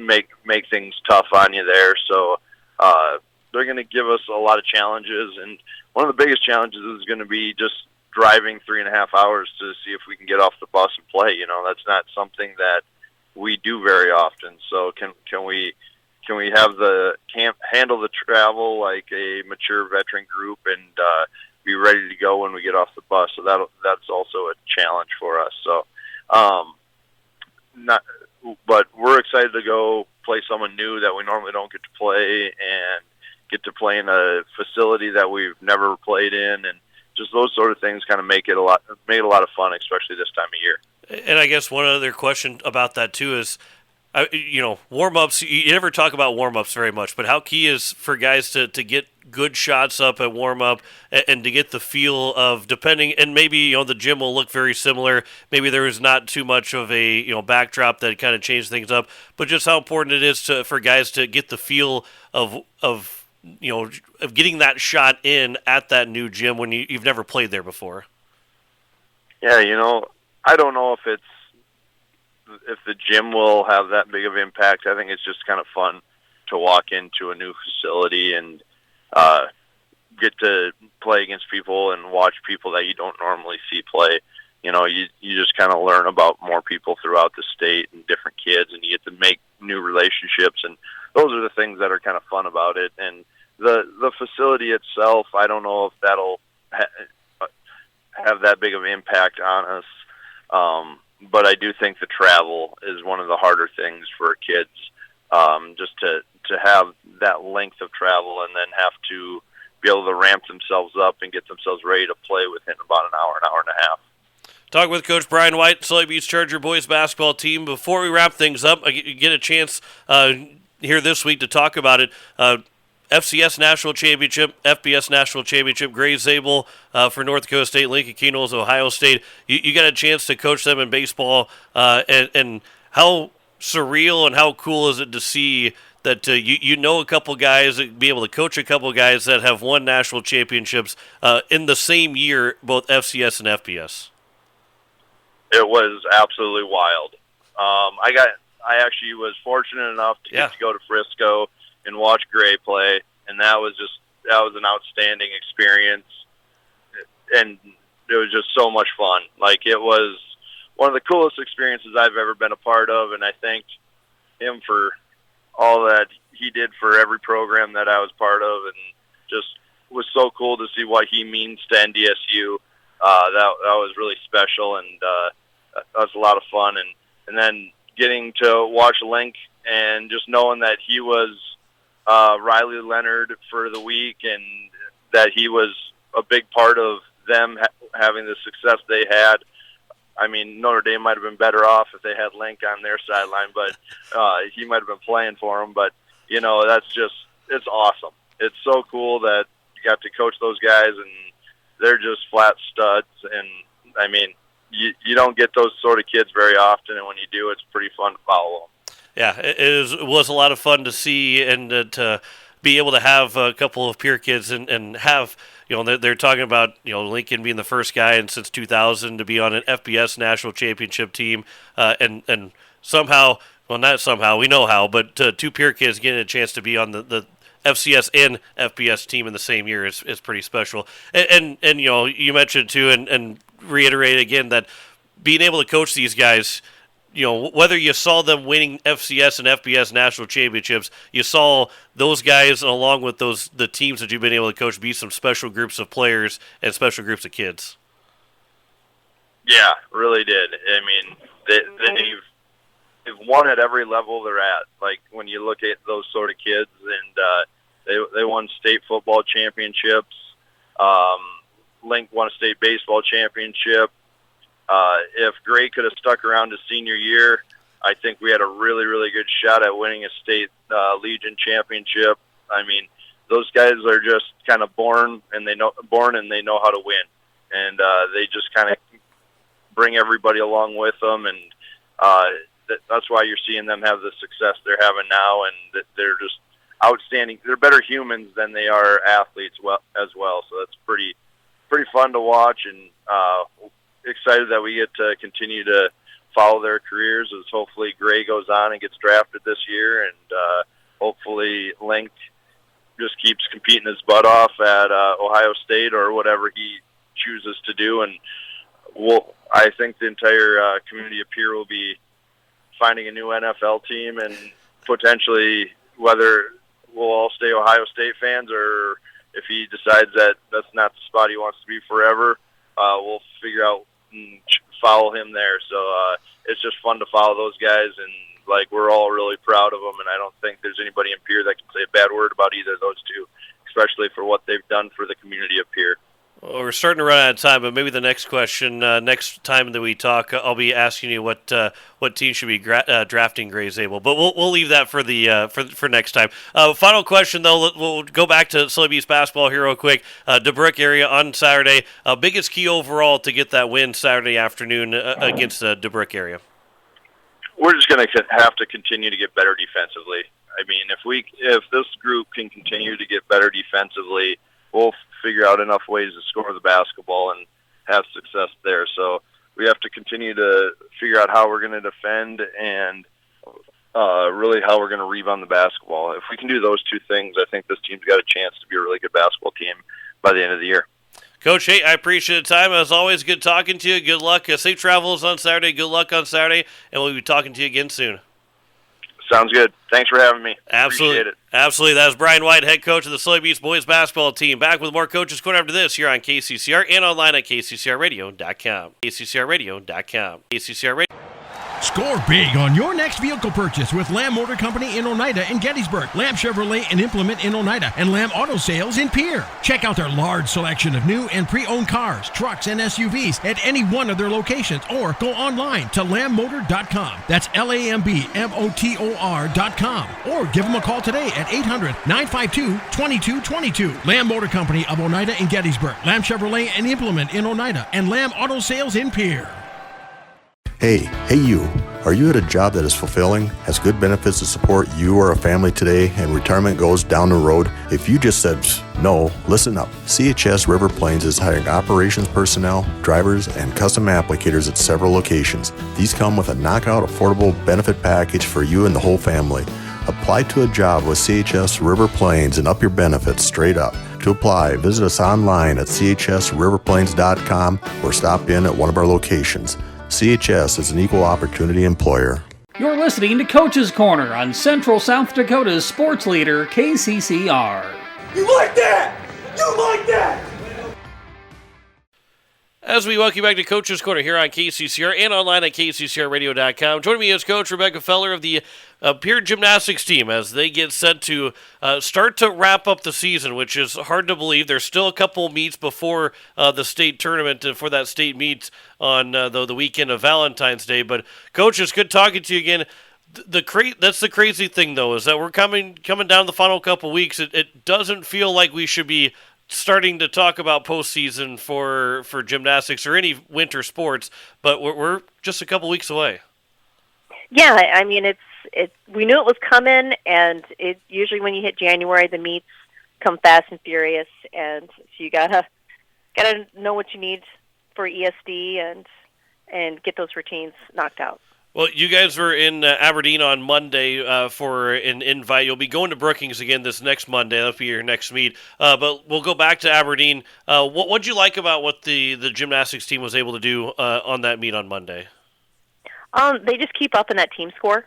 make things tough on you there. So they're going to give us a lot of challenges. And one of the biggest challenges is going to be just driving 3.5 hours to see if we can get off the bus and play. You know, that's not something that we do very often. So can we handle the travel like a mature veteran group and be ready to go when we get off the bus? So that's also a challenge for us. So but we're excited to go play someone new that we normally don't get to play and get to play in a facility that we've never played in, and just those sort of things kind of make it a lot of fun, especially this time of year. And I guess one other question about that too is, warm-ups. You never talk about warm-ups very much, but how key is for guys to get good shots up at warm-up and to get the feel of, depending, and maybe the gym will look very similar. Maybe there is not too much of a backdrop that kind of changed things up, but just how important it is for guys to get the feel of getting that shot in at that new gym when you've never played there before. Yeah, I don't know if the gym will have that big of impact. I think it's just kind of fun to walk into a new facility and get to play against people and watch people that you don't normally see play. You just kind of learn about more people throughout the state and different kids, and you get to make new relationships, and those are the things that are kind of fun about it. And the facility itself, I don't know if that'll have that big of an impact on us. But I do think the travel is one of the harder things for kids, just to have that length of travel and then have to be able to ramp themselves up and get themselves ready to play within about an hour and a half. Talk with Coach Brian White, Sully Beach Charger boys basketball team. Before we wrap things up, I get a chance here this week to talk about it. FCS National Championship, FBS National Championship, Gray Zabel for North Dakota State, Lincoln Kenols, Ohio State. You got a chance to coach them in baseball, and how surreal and how cool is it to see that a couple guys, be able to coach a couple guys that have won national championships in the same year, both FCS and FBS? It was absolutely wild. I actually was fortunate enough to get to go to Frisco and watch Gray play, and that was an outstanding experience, and it was just so much fun. Like, it was one of the coolest experiences I've ever been a part of, and I thanked him for all that he did for every program that I was part of, and just was so cool to see what he means to NDSU. That was really special, and that was a lot of fun. And then getting to watch Link and just knowing that he was Riley Leonard for the week, and that he was a big part of them having the success they had. I mean, Notre Dame might have been better off if they had Link on their sideline, but he might have been playing for them. But, it's awesome. It's so cool that you got to coach those guys, and they're just flat studs. And, I mean, you don't get those sort of kids very often, and when you do, it's pretty fun to follow them. Yeah, it was a lot of fun to see, and to be able to have a couple of peer kids and have, they're talking about, Lincoln being the first guy since 2000 to be on an FBS national championship team, and somehow, well, not somehow, we know how, but two peer kids getting a chance to be on the FCS and FBS team in the same year is pretty special. And you mentioned too, and reiterate again, that being able to coach these guys, whether you saw them winning FCS and FBS national championships, you saw those guys, along with the teams that you've been able to coach, be some special groups of players and special groups of kids. Yeah, really did. I mean, they've won at every level they're at. Like, when you look at those sort of kids, and they won state football championships. Link won a state baseball championship. If Gray could have stuck around his senior year, I think we had a really, really good shot at winning a state Legion championship. I mean, those guys are just kind of born and they know how to win, and they just kind of bring everybody along with them, and that's why you're seeing them have the success they're having now, and that they're just outstanding. They're better humans than they are athletes as well. So that's pretty fun to watch, and excited that we get to continue to follow their careers as hopefully Gray goes on and gets drafted this year, and hopefully Link just keeps competing his butt off at Ohio State or whatever he chooses to do. And I think the entire community up here will be finding a new NFL team, and potentially whether we'll all stay Ohio State fans or if he decides that that's not the spot he wants to be forever, we'll figure out and follow him there. So it's just fun to follow those guys, and like we're all really proud of them, and I don't think there's anybody in Pierre that can say a bad word about either of those two, especially for what they've done for the community up here. Well, we're starting to run out of time, but maybe the next question, next time that we talk, I'll be asking you what team should be drafting Gray Zabel. But we'll leave that for the for next time. Final question, though, we'll go back to Sully Beast basketball here real quick. DeBrook area on Saturday. Biggest key overall to get that win Saturday afternoon against the DeBrook area? We're just going to have to continue to get better defensively. I mean, if this group can continue to get better defensively, we'll figure out enough ways to score the basketball and have success there. So we have to continue to figure out how we're going to defend and really how we're going to rebound the basketball. If we can do those two things, I think this team's got a chance to be a really good basketball team by the end of the year. Coach, hey, I appreciate the time. As always, good talking to you. Good luck. Safe travels on Saturday. Good luck on Saturday, and we'll be talking to you again soon. Sounds good. Thanks for having me. Absolutely. Appreciate it. Absolutely. That was Brian White, head coach of the Sully Beast boys basketball team. Back with more Coaches Corner after this here on KCCR and online at kccrradio.com. kccrradio.com. KCCR Radio. Score big on your next vehicle purchase with Lamb Motor Company in Oneida and Gettysburg, Lamb Chevrolet and Implement in Oneida, and Lamb Auto Sales in Pierre. Check out their large selection of new and pre-owned cars, trucks, and SUVs at any one of their locations, or go online to lambmotor.com. That's LAMBMOTOR.com. Or give them a call today at 800-952-2222. Lamb Motor Company of Oneida and Gettysburg, Lamb Chevrolet and Implement in Oneida, and Lamb Auto Sales in Pierre. Hey you. Are you at a job that is fulfilling, has good benefits to support you or a family today, and retirement goes down the road? If you just said no, listen up. CHS River Plains is hiring operations personnel, drivers, and custom applicators at several locations. These come with a knockout affordable benefit package for you and the whole family. Apply to a job with CHS River Plains and up your benefits straight up. To apply, visit us online at chsriverplains.com or stop in at one of our locations. CHS is an equal opportunity employer. You're listening to Coach's Corner on Central South Dakota's sports leader, KCCR. You like that? You like that? As we welcome you back to Coach's Corner here on KCCR and online at kccrradio.com. Joining me is Coach Rebecca Feller of the Pierre Gymnastics team as they get set to start to wrap up the season, which is hard to believe. There's still a couple meets before the state tournament for that state meet on the weekend of Valentine's Day. But, Coach, it's good talking to you again. That's the crazy thing, though, is that we're coming down the final couple weeks. It doesn't feel like we should be starting to talk about postseason for gymnastics or any winter sports, but we're just a couple weeks away. Yeah, I mean, we knew it was coming, and it usually when you hit January, the meets come fast and furious, and so you gotta know what you need for ESD and get those routines knocked out. Well, you guys were in Aberdeen on Monday for an invite. You'll be going to Brookings again this next Monday. That'll be your next meet. But we'll go back to Aberdeen. What'd you like about what the gymnastics team was able to do on that meet on Monday? They just keep up in that team score.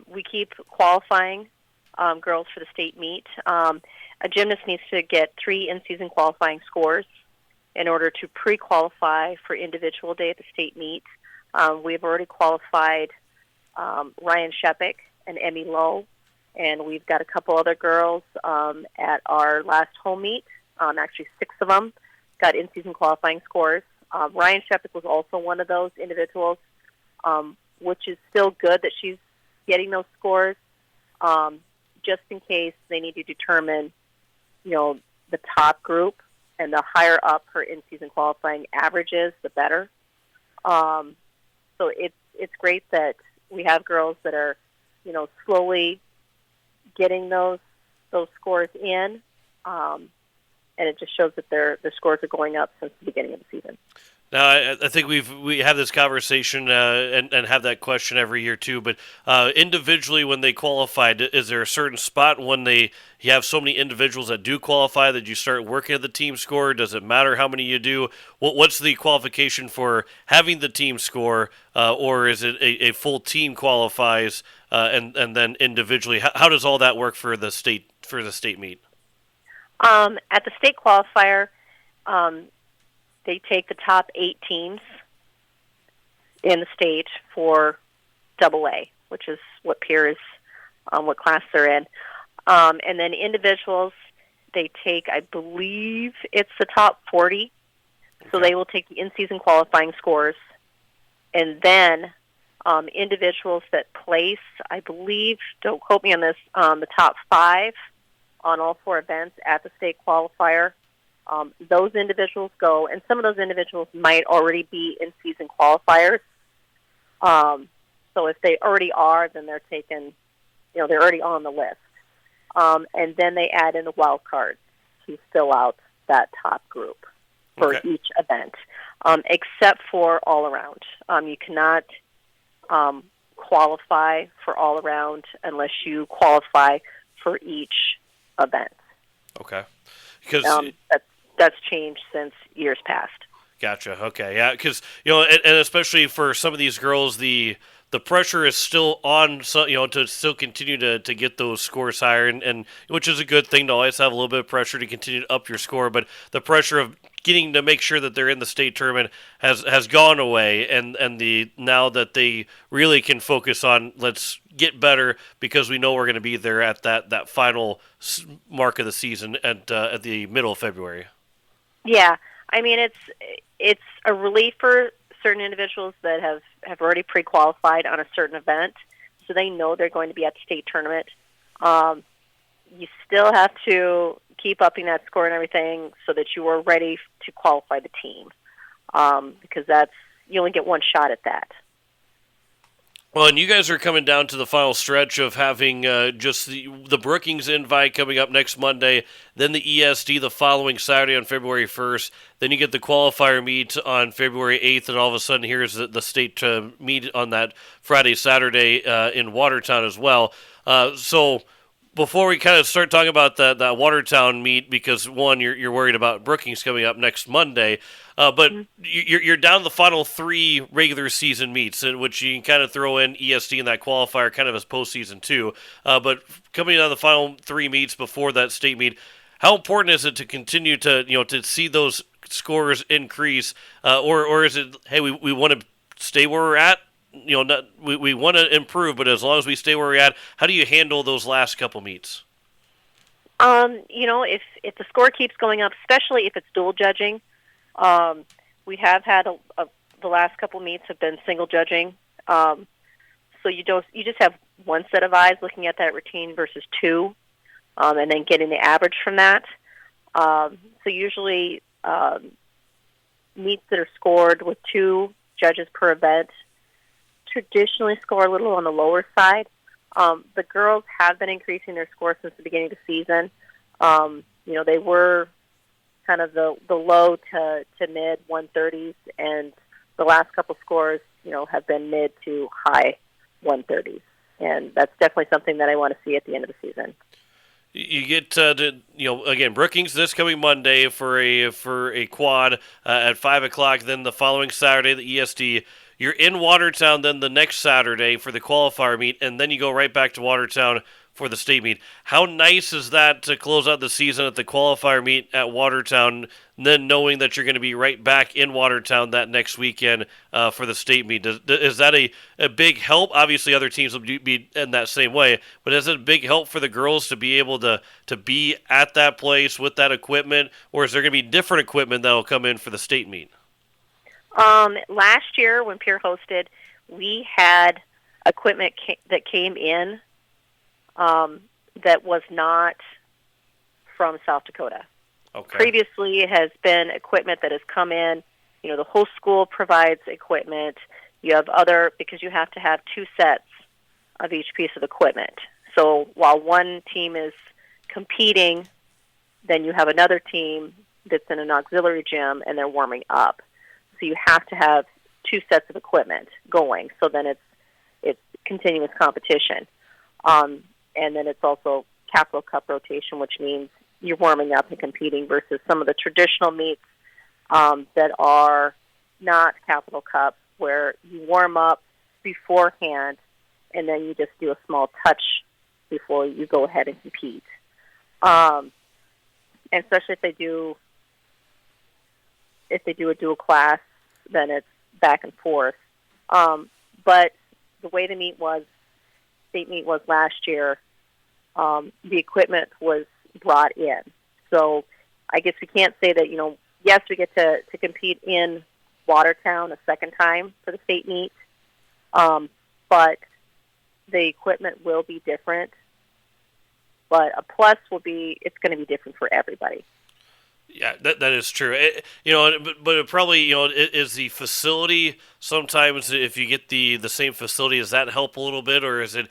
We keep qualifying girls for the state meet. A gymnast needs to get 3 in-season qualifying scores in order to pre-qualify for individual day at the state meet. We've already qualified Ryan Shepik and Emmy Lowe, and we've got a couple other girls at our last home meet. Actually, 6 of them got in-season qualifying scores. Ryan Shepik was also one of those individuals, which is still good that she's getting those scores, just in case they need to determine, the top group, and the higher up her in-season qualifying averages, the better. So it's great that we have girls that are, slowly getting those scores in, and it just shows that their scores are going up since the beginning of the season. Now, I think we have this conversation and have that question every year too. But individually, when they qualified, is there a certain spot when you have so many individuals that do qualify that you start working at the team score? Does it matter how many you do? What's the qualification for having the team score, or is it a full team qualifies and then individually? How does all that work for the state meet? At the state qualifier. They take the top 8 teams in the state for AA, which is what peers, what class they're in. And then individuals, they take, I believe it's the top 40. So they will take the in-season qualifying scores. And then individuals that place, I believe, don't quote me on this, the top 5 on all 4 events at the state qualifier. Those individuals go, and some of those individuals might already be in season qualifiers. So if they already are, then they're taken, they're already on the list. And then they add in the wild cards to fill out that top group for each event, except for all around. You cannot qualify for all around unless you qualify for each event. Okay. Because that's changed since years past. Gotcha. Okay. Yeah. Because and especially for some of these girls, the pressure is still on. So to still continue to get those scores higher, and which is a good thing to always have a little bit of pressure to continue to up your score. But the pressure of getting to make sure that they're in the state tournament has gone away, and now that they really can focus on let's get better because we know we're going to be there at that final mark of the season at the middle of February. Yeah, I mean it's a relief for certain individuals that have already pre-qualified on a certain event, so they know they're going to be at the state tournament. You still have to keep upping that score and everything so that you are ready to qualify the team, because you only get one shot at that. Well, and you guys are coming down to the final stretch of having just the Brookings invite coming up next Monday, then the ESD the following Saturday on February 1st, then you get the qualifier meet on February 8th, and all of a sudden here's the state meet on that Friday, Saturday in Watertown as well. So before we kind of start talking about that Watertown meet, because one, you're worried about Brookings coming up next Monday, but you're down to the final 3 regular season meets, in which you can kind of throw in ESD and that qualifier kind of as postseason too. But coming down to the final 3 meets before that state meet, how important is it to continue to to see those scores increase, or is it, hey, we want to stay where we're at? We want to improve, but as long as we stay where we're at, how do you handle those last couple meets? If the score keeps going up, especially if it's dual judging, we have had the last couple meets have been single judging. So you just have one set of eyes looking at that routine versus 2, and then getting the average from that. So usually meets that are scored with 2 judges per event traditionally score a little on the lower side. The girls have been increasing their score since the beginning of the season. They were kind of the low to mid 130s, and the last couple scores, have been mid to high 130s. And that's definitely something that I want to see at the end of the season. You get again, Brookings this coming Monday for a quad at 5:00. Then the following Saturday, the ESD. You're in Watertown then the next Saturday for the qualifier meet, and then you go right back to Watertown for the state meet. How nice is that to close out the season at the qualifier meet at Watertown, then knowing that you're going to be right back in Watertown that next weekend for the state meet? Is that a big help? Obviously, other teams will be in that same way, but is it a big help for the girls to be able to be at that place with that equipment, or is there going to be different equipment that will come in for the state meet? Last year when Pierre hosted, we had equipment that came in that was not from South Dakota. Okay. Previously, it has been equipment that has come in the whole school provides equipment. You have because you have to have 2 sets of each piece of equipment. So while one team is competing, then you have another team that's in an auxiliary gym and they're warming up. So you have to have 2 sets of equipment going. So then it's continuous competition. And then it's also Capital Cup rotation, which means you're warming up and competing versus some of the traditional meets that are not Capital Cup, where you warm up beforehand and then you just do a small touch before you go ahead and compete. And especially if they do a dual class, then it's back and forth. But the way the state meet was last year, the equipment was brought in. So I guess we can't say that, yes, we get to compete in Watertown a second time for the state meet, but the equipment will be different. But a plus will be it's going to be different for everybody. Yeah, that is true. But it probably, is the facility sometimes, if you get the same facility, does that help a little bit, or is it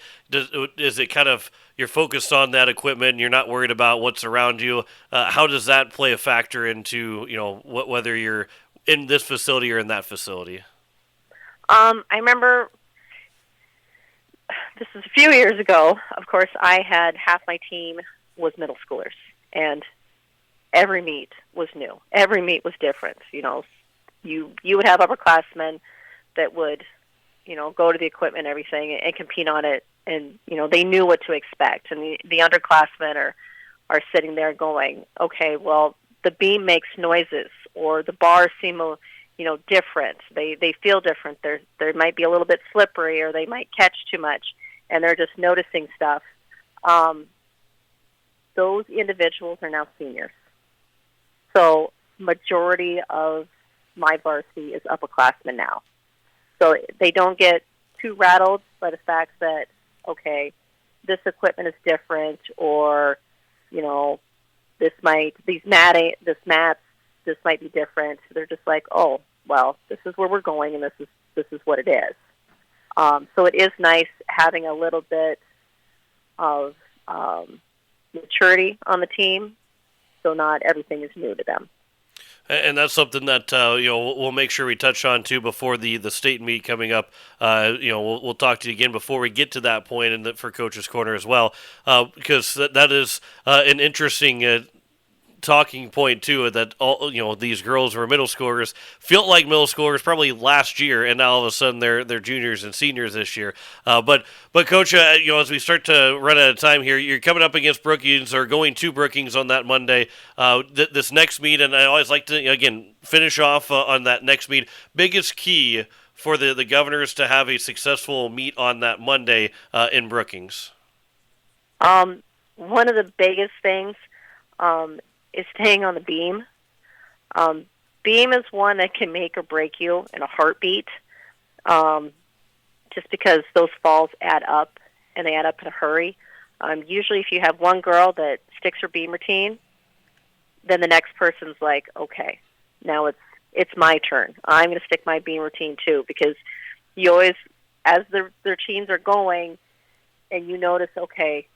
kind of you're focused on that equipment and you're not worried about what's around you? How does that play a factor into whether you're in this facility or in that facility? I remember this was a few years ago. Of course, I had half my team was middle schoolers, and every meet was new. Every meet was different. You would have upperclassmen that would, go to the equipment and everything and compete on it, and they knew what to expect. And the underclassmen are sitting there going, okay, well, the beam makes noises, or the bars seem different. They feel different. They might be a little bit slippery, or they might catch too much, and they're just noticing stuff. Those individuals are now seniors. So majority of my varsity is upperclassmen now. So they don't get too rattled by the fact that, okay, this equipment is different, or, this might be different. They're just like, oh, well, this is where we're going, and this is what it is. So it is nice having a little bit of maturity on the team, so not everything is new to them. And that's something that we'll make sure we touch on too before the state meet coming up. We'll talk to you again before we get to that point, and for Coach's Corner as well, because that is an interesting talking point too. That all these girls who are middle schoolers felt like middle schoolers probably last year, and now all of a sudden they're juniors and seniors this year. But Coach, as we start to run out of time here, you're coming up against Brookings, or going to Brookings on that Monday. This next meet, and I always like to again finish off on that next meet. Biggest key for the Governors to have a successful meet on that Monday in Brookings. One of the biggest things is staying on the beam. Beam is one that can make or break you in a heartbeat, just because those falls add up, and they add up in a hurry. Usually if you have one girl that sticks her beam routine, then the next person's like, okay, now it's my turn. I'm going to stick my beam routine too, because you always, as their routines are going, and you notice, okay,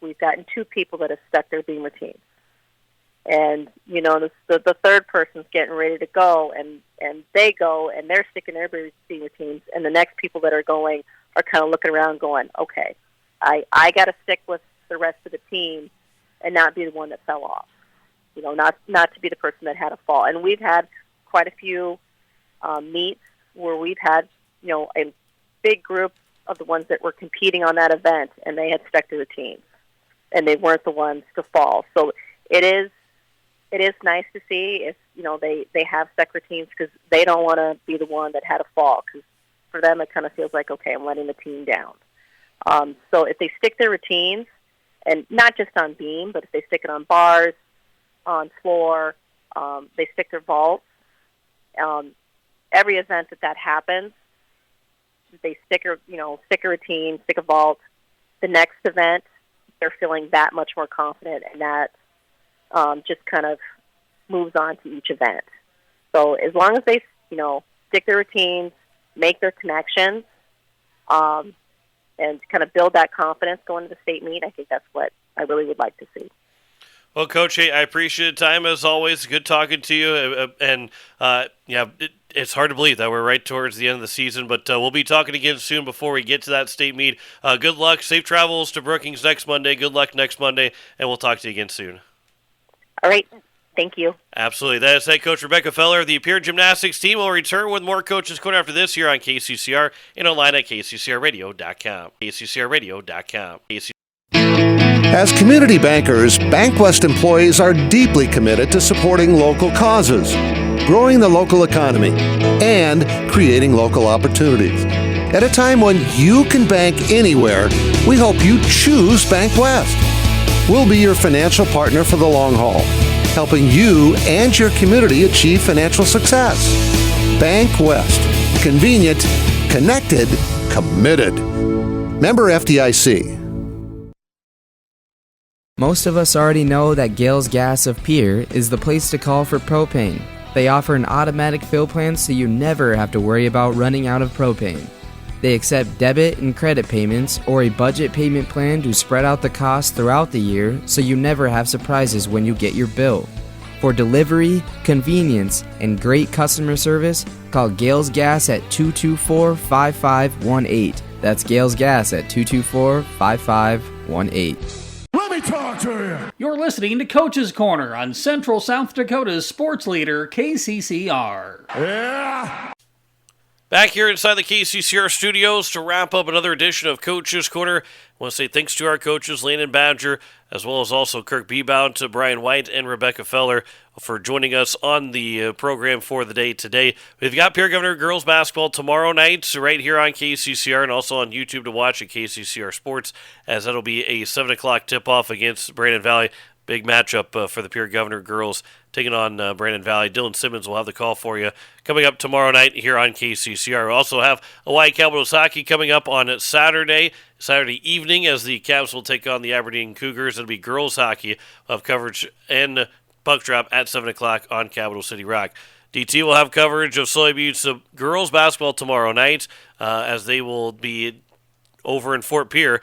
we've gotten 2 people that have stuck their beam routines. And, the third person's getting ready to go, and they go, and they're sticking their beam routines, and the next people that are going are kind of looking around going, okay, I got to stick with the rest of the team and not be the one that fell off. Not to be the person that had a fall. And we've had quite a few meets where we've had, a big group of the ones that were competing on that event, and they had stuck to the teams, and they weren't the ones to fall. So it is nice to see if they have stuck routines, because they don't want to be the one that had a fall, because for them it kind of feels like, okay, I'm letting the team down. So if they stick their routines, and not just on beam, but if they stick it on bars, on floor, they stick their vaults. Every event that happens, they stick a routine, stick a vault. The next event, they're feeling that much more confident, and that just kind of moves on to each event. So as long as they stick their routines, make their connections, and kind of build that confidence going to the state meet. I think that's what I really would like to see. Well, Coach, hey, I appreciate the time as always. Good talking to you. It's hard to believe that we're right towards the end of the season, but we'll be talking again soon before we get to that state meet. Good luck. Safe travels to Brookings next Monday. Good luck next Monday, and we'll talk to you again soon. All right. Thank you. Absolutely. That is head coach Rebecca Feller of the Pierre Gymnastics team. Will return with more Coaches Corner after this here on KCCR and online at kccrradio.com. kccrradio.com. As community bankers, BankWest employees are deeply committed to supporting local causes, growing the local economy, and creating local opportunities. At a time when you can bank anywhere, we hope you choose BankWest. We'll be your financial partner for the long haul, helping you and your community achieve financial success. BankWest. Convenient, connected, committed. Member FDIC. Most of us already know that Gales Gas of Pierre is the place to call for propane. They offer an automatic fill plan so you never have to worry about running out of propane. They accept debit and credit payments or a budget payment plan to spread out the cost throughout the year so you never have surprises when you get your bill. For delivery, convenience, and great customer service, call Gales Gas at 224-5518. That's Gales Gas at 224-5518. Let me talk to you. You're listening to Coach's Corner on Central South Dakota's sports leader, KCCR. Yeah. Back here inside the KCCR studios to wrap up another edition of Coach's Corner. I want to say thanks to our coaches, Landon Badger, as well as also Kirk Bebound, to Brian White and Rebecca Feller for joining us on the program for the day today. We've got Pierre Governor girls basketball tomorrow night right here on KCCR and also on YouTube to watch at KCCR Sports, as that'll be a 7 o'clock tip-off against Brandon Valley. Big matchup for the Pierre Governor girls taking on Brandon Valley. Dylan Simmons will have the call for you coming up tomorrow night here on KCCR. We also have Hawaii Capitals hockey coming up on Saturday evening, as the Caps will take on the Aberdeen Cougars. It'll be girls hockey of coverage and puck drop at 7 o'clock on Capital City Rock. DT will have coverage of Sully Buttes girls basketball tomorrow night, as they will be over in Fort Pierre.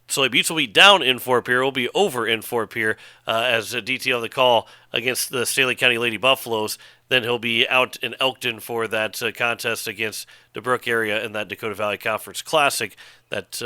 Sully Buttes will be down in Fort Pierre. Will be over in Fort Pierre as DT on the call against the Staley County Lady Buffaloes. Then he'll be out in Elkton for that contest against the Brook area in that Dakota Valley Conference Classic that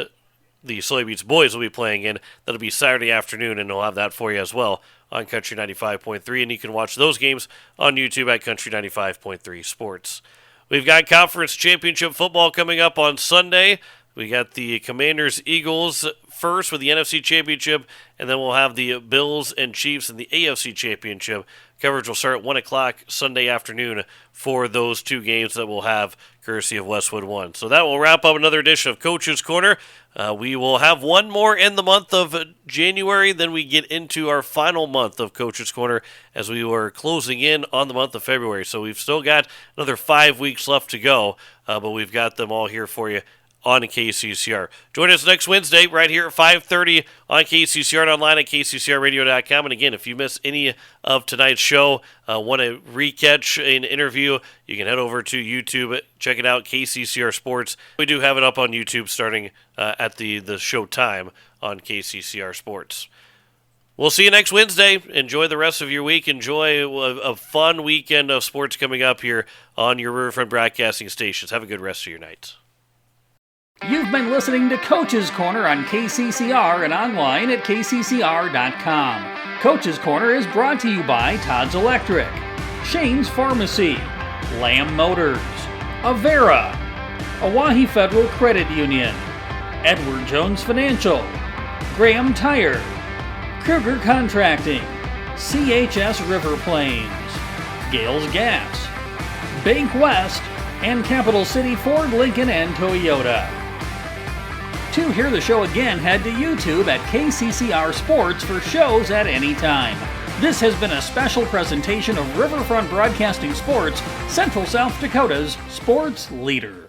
the Sully Buttes boys will be playing in. That'll be Saturday afternoon, and we'll have that for you as well on Country 95.3. And you can watch those games on YouTube at Country 95.3 Sports. We've got Conference Championship football coming up on Sunday. We got the Commanders-Eagles first with the NFC Championship, and then we'll have the Bills and Chiefs in the AFC Championship. Coverage will start at 1 o'clock Sunday afternoon for those two games that we'll have courtesy of Westwood One. So that will wrap up another edition of Coach's Corner. We will have one more in the month of January, then we get into our final month of Coach's Corner as we were closing in on the month of February. So we've still got another 5 weeks left to go, but we've got them all here for you on KCCR. Join us next Wednesday right here at 5:30 on KCCR and online at kccrradio.com. And again, if you miss any of tonight's show, want to recatch an interview, you can head over to YouTube, check it out, KCCR Sports. We do have it up on YouTube starting at the show time on KCCR Sports. We'll see you next Wednesday. Enjoy the rest of your week. Enjoy a fun weekend of sports coming up here on your Riverfront Broadcasting stations. Have a good rest of your night. You've been listening to Coach's Corner on KCCR and online at kccr.com. Coach's Corner is brought to you by Todd's Electric, Shane's Pharmacy, Lamb Motors, Avera, Oahe Federal Credit Union, Edward Jones Financial, Graham Tire, Kruger Contracting, CHS River Plains, Gales Gas, Bank West, and Capital City Ford, Lincoln, and Toyota. To hear the show again, head to YouTube at KCCR Sports for shows at any time. This has been a special presentation of Riverfront Broadcasting Sports, Central South Dakota's sports leader.